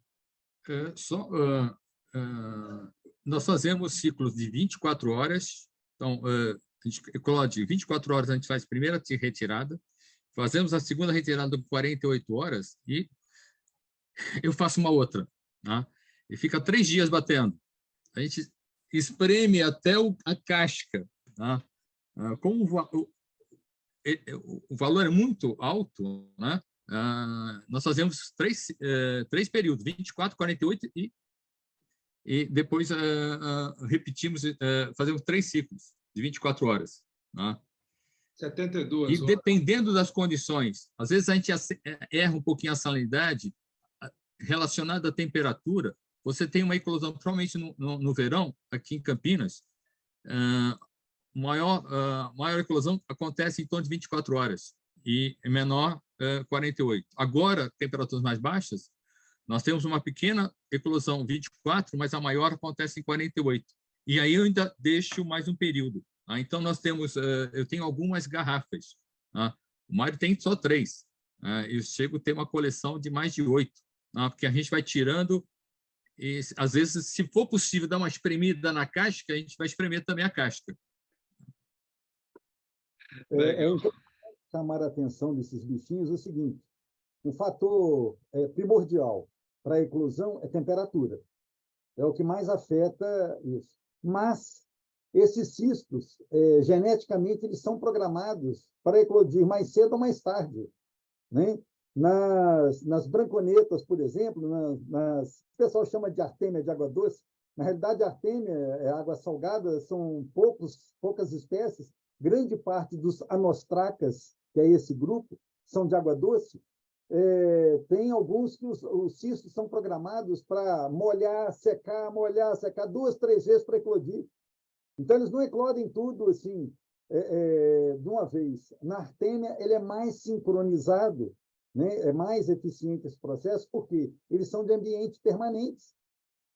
Nós fazemos ciclos de 24 horas, então, a gente eclode 24 horas, a gente faz a primeira retirada, fazemos a segunda retirada por 48 horas e eu faço uma outra, tá? E fica 3 dias batendo. A gente espreme até a casca, tá? Como o valor é muito alto, né? Nós fazemos 3 períodos, 24, 48 e depois repetimos, fazemos 3 ciclos de 24 horas. Né? 72 e horas. Dependendo das condições, às vezes a gente erra um pouquinho a salinidade relacionada à temperatura. Você tem uma eclosão, provavelmente no verão, aqui em Campinas, maior eclosão acontece em torno de 24 horas e menor 48. Agora, temperaturas mais baixas, nós temos uma pequena eclosão 24, mas a maior acontece em 48. E aí eu ainda deixo mais um período. Tá? Então, nós temos, eu tenho algumas garrafas. Tá? O Mário tem só 3. Eu chego a ter uma coleção de mais de 8, tá? Porque a gente vai tirando, e, às vezes, se for possível dar uma espremida na casca, a gente vai espremer também a casca. É importante chamar a atenção desses bichinhos o seguinte: o fator primordial para a eclosão é temperatura. É o que mais afeta isso. Mas esses cistos, geneticamente, eles são programados para eclodir mais cedo ou mais tarde. Né? Nas branconetas, por exemplo, o pessoal chama de artêmia de água doce. Na realidade, a artêmia é água salgada, são poucas espécies. Grande parte dos anostracas, que é esse grupo, são de água doce. Tem alguns que os cistos são programados para molhar, secar, 2, 3 vezes para eclodir. Então, eles não eclodem tudo assim, de uma vez. Na artêmia, ele é mais sincronizado, né? É mais eficiente esse processo, porque eles são de ambientes permanentes.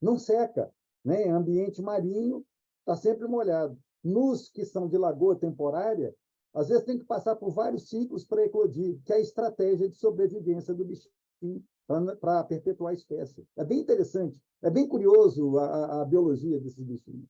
Não seca, né? Ambiente marinho está sempre molhado. Nos que são de lagoa temporária, Às vezes tem que passar por vários ciclos para eclodir, que é a estratégia de sobrevivência do bichinho para perpetuar a espécie. É bem interessante, é bem curioso a biologia desses bichinhos.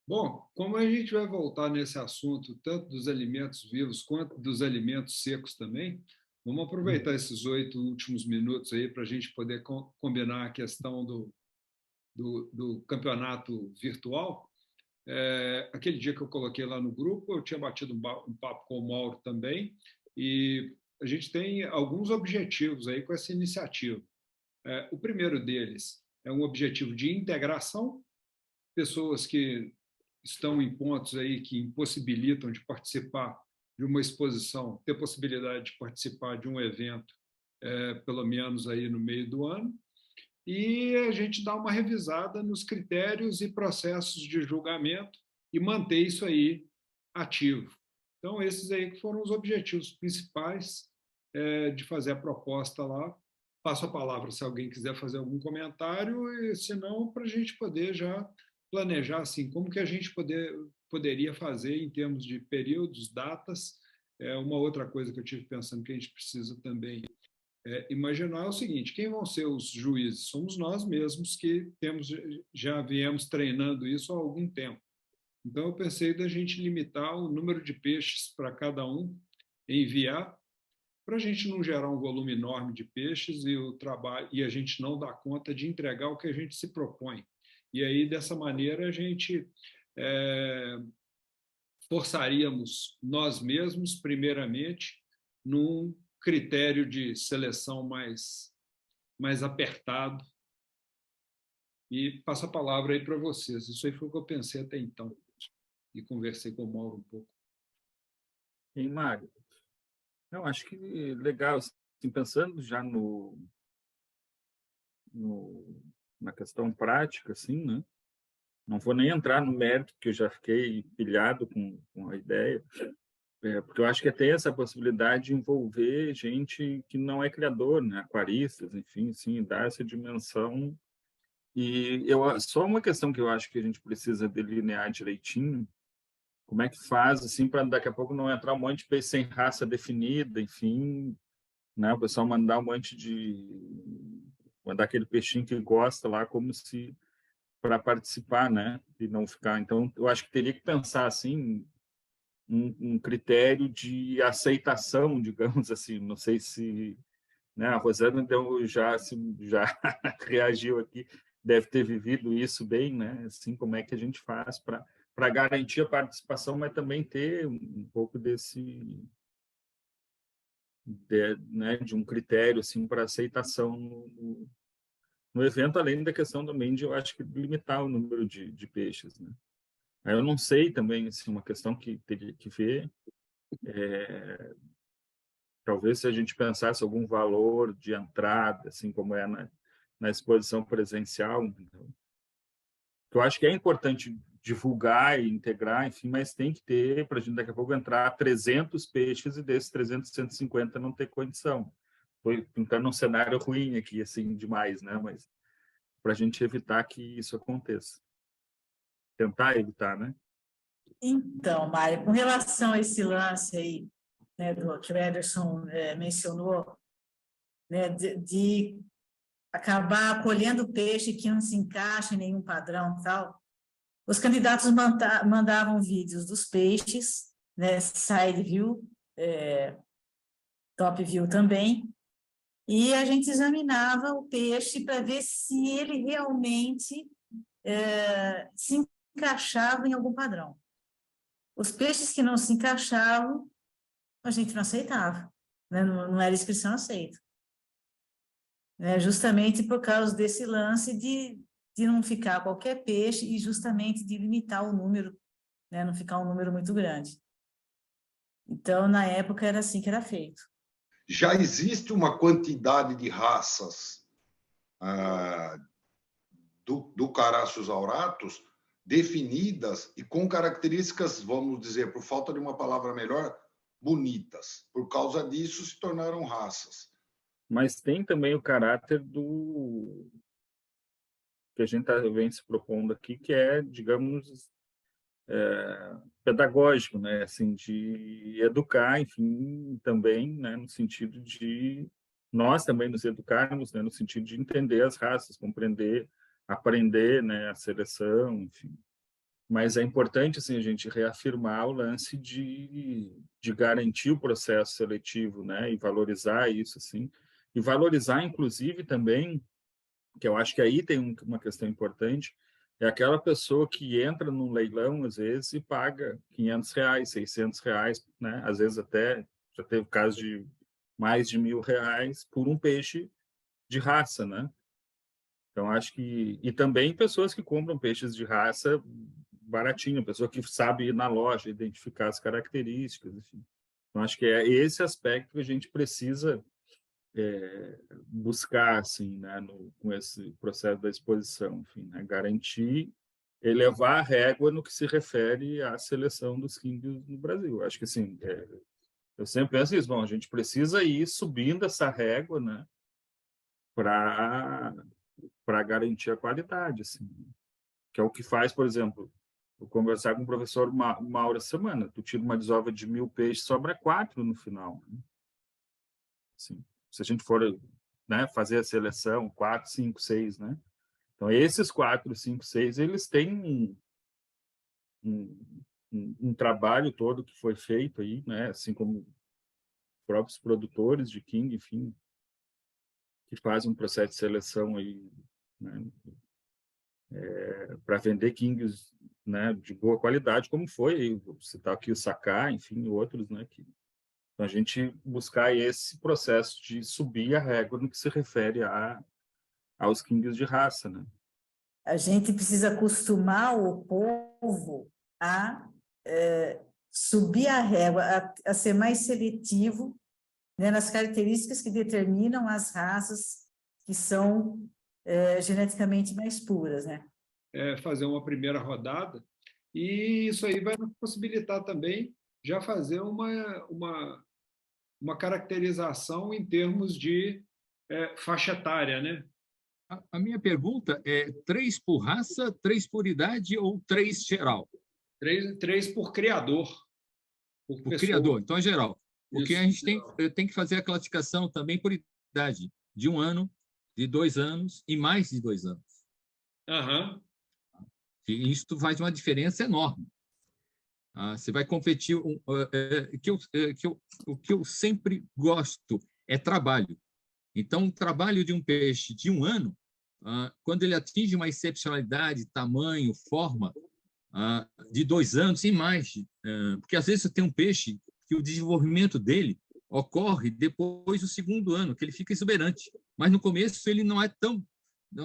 Bom, como a gente vai voltar nesse assunto, tanto dos alimentos vivos quanto dos alimentos secos também, vamos aproveitar esses 8 últimos minutos aí para a gente poder combinar a questão do campeonato virtual. Aquele dia que eu coloquei lá no grupo, eu tinha batido um papo com o Mauro também, e a gente tem alguns objetivos aí com essa iniciativa. O primeiro deles é um objetivo de integração, pessoas que estão em pontos aí que impossibilitam de participar de uma exposição, ter possibilidade de participar de um evento, pelo menos aí no meio do ano, e a gente dá uma revisada nos critérios e processos de julgamento e manter isso aí ativo. Então, esses aí que foram os objetivos principais de fazer a proposta lá. Passo a palavra se alguém quiser fazer algum comentário, e se não, para a gente poder já planejar assim, como que a gente poderia fazer em termos de períodos, datas. Uma outra coisa que eu tive pensando que a gente precisa também imaginar é o seguinte: quem vão ser os juízes? Somos nós mesmos que já viemos treinando isso há algum tempo. Então, eu pensei da gente limitar o número de peixes para cada um enviar, para a gente não gerar um volume enorme de peixes e a gente não dar conta de entregar o que a gente se propõe. E aí, dessa maneira, a gente forçaríamos nós mesmos, primeiramente, num critério de seleção mais apertado. E passo a palavra aí para vocês. Isso aí foi o que eu pensei até então. E conversei com o Mauro um pouco. E, Mário, eu acho que legal, assim, pensando já na questão prática, assim, né? Não vou nem entrar no mérito, porque eu já fiquei pilhado com a ideia, porque eu acho que tem essa possibilidade de envolver gente que não é criador, né? Aquaristas, enfim, sim, dar essa dimensão. E só uma questão que eu acho que a gente precisa delinear direitinho, como é que faz, assim, para daqui a pouco não entrar um monte de peixe sem raça definida, enfim, né? O pessoal mandar um monte mandar aquele peixinho que gosta lá como se para participar, né? E não ficar. Então, eu acho que teria que pensar assim um critério de aceitação, digamos assim. Não sei se, né? A Rosana já reagiu aqui, deve ter vivido isso bem, né? Assim, como é que a gente faz para garantir a participação, mas também ter um pouco né, de um critério assim para aceitação no evento, além da questão também de, eu acho que, limitar o número de peixes, né? Aí eu não sei também, assim, uma questão que teria que ver, talvez se a gente pensasse algum valor de entrada, assim como é na exposição presencial, então, eu acho que é importante divulgar e integrar, enfim, mas tem que ter, para a gente daqui a pouco entrar 300 peixes e desses 300, 150 não ter condição. Estou pintando um cenário ruim aqui, assim, demais, né? Mas para a gente evitar que isso aconteça. Tentar evitar, né? Então, Mário, com relação a esse lance aí, né, que o Ederson mencionou, né, de acabar acolhendo peixe que não se encaixa em nenhum padrão e tal, os candidatos mandavam vídeos dos peixes, né, side view, top view também, e a gente examinava o peixe para ver se ele realmente se encaixava em algum padrão. Os peixes que não se encaixavam, a gente não aceitava, né? Não era inscrição aceita. Justamente por causa desse lance de não ficar qualquer peixe e justamente de limitar o número, né? Não ficar um número muito grande. Então, na época, era assim que era feito. Já existe uma quantidade de raças do Carassius auratus definidas e com características, vamos dizer, por falta de uma palavra melhor, bonitas. Por causa disso, se tornaram raças. Mas tem também o caráter que a gente vem se propondo aqui, que é, digamos, pedagógico, né? Assim, de educar, enfim, também, né? No sentido de nós também nos educarmos, né? No sentido de entender as raças, compreender, aprender, né? A seleção, enfim. Mas é importante, assim, a gente reafirmar o lance de garantir o processo seletivo, né? E valorizar isso, assim. E valorizar, inclusive, também, que eu acho que aí tem uma questão importante, é aquela pessoa que entra num leilão, às vezes, e paga R$ 500, R$ 600, né? Às vezes até, já teve caso de mais de R$ 1.000 por um peixe de raça, né? Então, acho que... E também pessoas que compram peixes de raça baratinho, pessoa que sabe ir na loja, identificar as características, enfim. Então, acho que é esse aspecto que a gente precisa buscar, assim, né, com esse processo da exposição, enfim, né, garantir, elevar a régua no que se refere à seleção dos químicos no Brasil. Acho que, assim, eu sempre penso isso, bom, a gente precisa ir subindo essa régua, né, para garantir a qualidade, assim, que é o que faz, por exemplo, eu conversar com o professor uma hora semana, tu tira uma desova de 1.000 peixes, sobra 4 no final, né? Assim, se a gente for, né, fazer a seleção, 4, 5, 6, né? Então, esses 4, 5, 6, eles têm um trabalho todo que foi feito aí, né? Assim como próprios produtores de king, enfim, que fazem um processo de seleção aí, né? Para vender kings, né, de boa qualidade, como foi, vou citar aqui o Sakai, enfim, outros, né? Então, a gente buscar esse processo de subir a régua no que se refere aos kings de raça, né? A gente precisa acostumar o povo a subir a régua, a ser mais seletivo, né, nas características que determinam as raças que são geneticamente mais puras, né? Fazer uma primeira rodada, e isso aí vai nos possibilitar também já fazer uma caracterização em termos de faixa etária, né? A minha pergunta é 3 por raça, 3 por idade ou 3 geral? 3 por criador. Por criador, então é geral. Porque Isso. a gente tem que fazer a classificação também por idade, de 1 ano, de 2 anos e mais de 2 anos. Uhum. E isso faz uma diferença enorme. Você vai competir... O que eu sempre gosto é trabalho. Então, o trabalho de um peixe de 1 ano, quando ele atinge uma excepcionalidade, tamanho, forma, de 2 anos e mais, porque às vezes você tem um peixe que o desenvolvimento dele ocorre depois do 2º ano, que ele fica exuberante, mas no começo ele não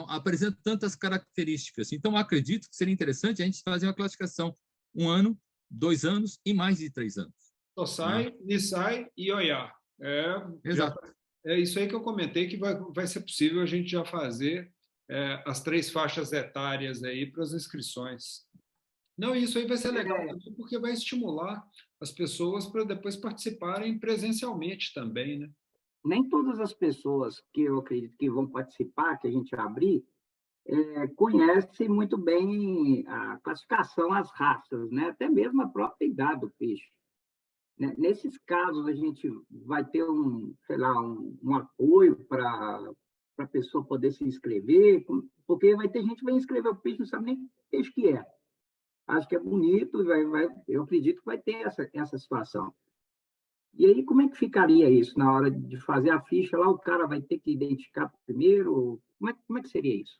apresenta tantas características. Então, acredito que seria interessante a gente fazer uma classificação 1 ano, 2 anos e mais de 3 anos. Tosai, Nisai e Oiá. Exato. É isso aí que eu comentei, que vai ser possível a gente já fazer as 3 faixas etárias aí para as inscrições. Não, isso aí vai ser legal também, porque vai estimular as pessoas para depois participarem presencialmente também, né? Nem todas as pessoas que eu acredito que vão participar, que a gente abrir, conhecem muito bem a classificação, as raças, né? Até mesmo a própria idade do peixe. Nesses casos, a gente vai ter sei lá, um apoio para a pessoa poder se inscrever, porque vai ter gente que vai inscrever o peixe, não sabe nem que peixe que é. Acho que é bonito, eu acredito que vai ter essa situação. E aí, como é que ficaria isso na hora de fazer a ficha lá? O cara vai ter que identificar primeiro? Como é que seria isso?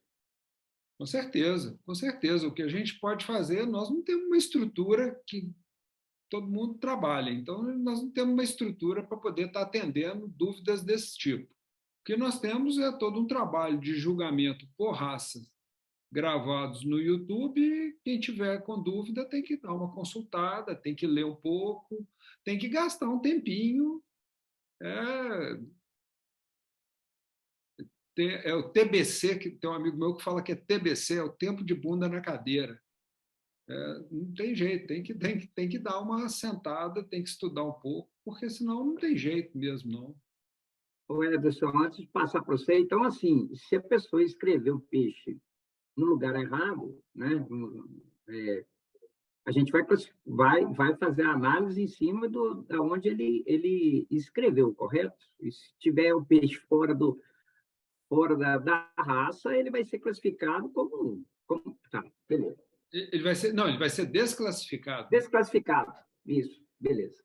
Com certeza, com certeza. O que a gente pode fazer, nós não temos uma estrutura que todo mundo trabalha, então nós não temos uma estrutura para poder estar atendendo dúvidas desse tipo. O que nós temos é todo um trabalho de julgamento por raças gravados no YouTube, e quem tiver com dúvida tem que dar uma consultada, tem que ler um pouco, tem que gastar um tempinho. É o TBC, que tem um amigo meu que fala que é TBC, é o tempo de bunda na cadeira. Não tem jeito, tem que dar uma sentada, tem que estudar um pouco, porque senão não tem jeito mesmo, não. Ô, Ederson, antes de passar para você, então, assim, se a pessoa escrever o peixe no lugar errado, né? a gente vai fazer a análise em cima da onde ele escreveu, correto? E se tiver o peixe fora da raça, ele vai ser classificado como tá, beleza. Ele vai ser desclassificado. Desclassificado, isso, beleza.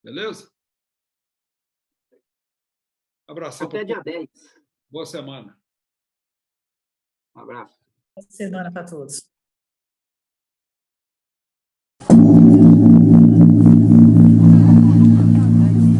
Beleza? Abração. Até dia 10. Boa semana. Um abraço. Boa semana para todos.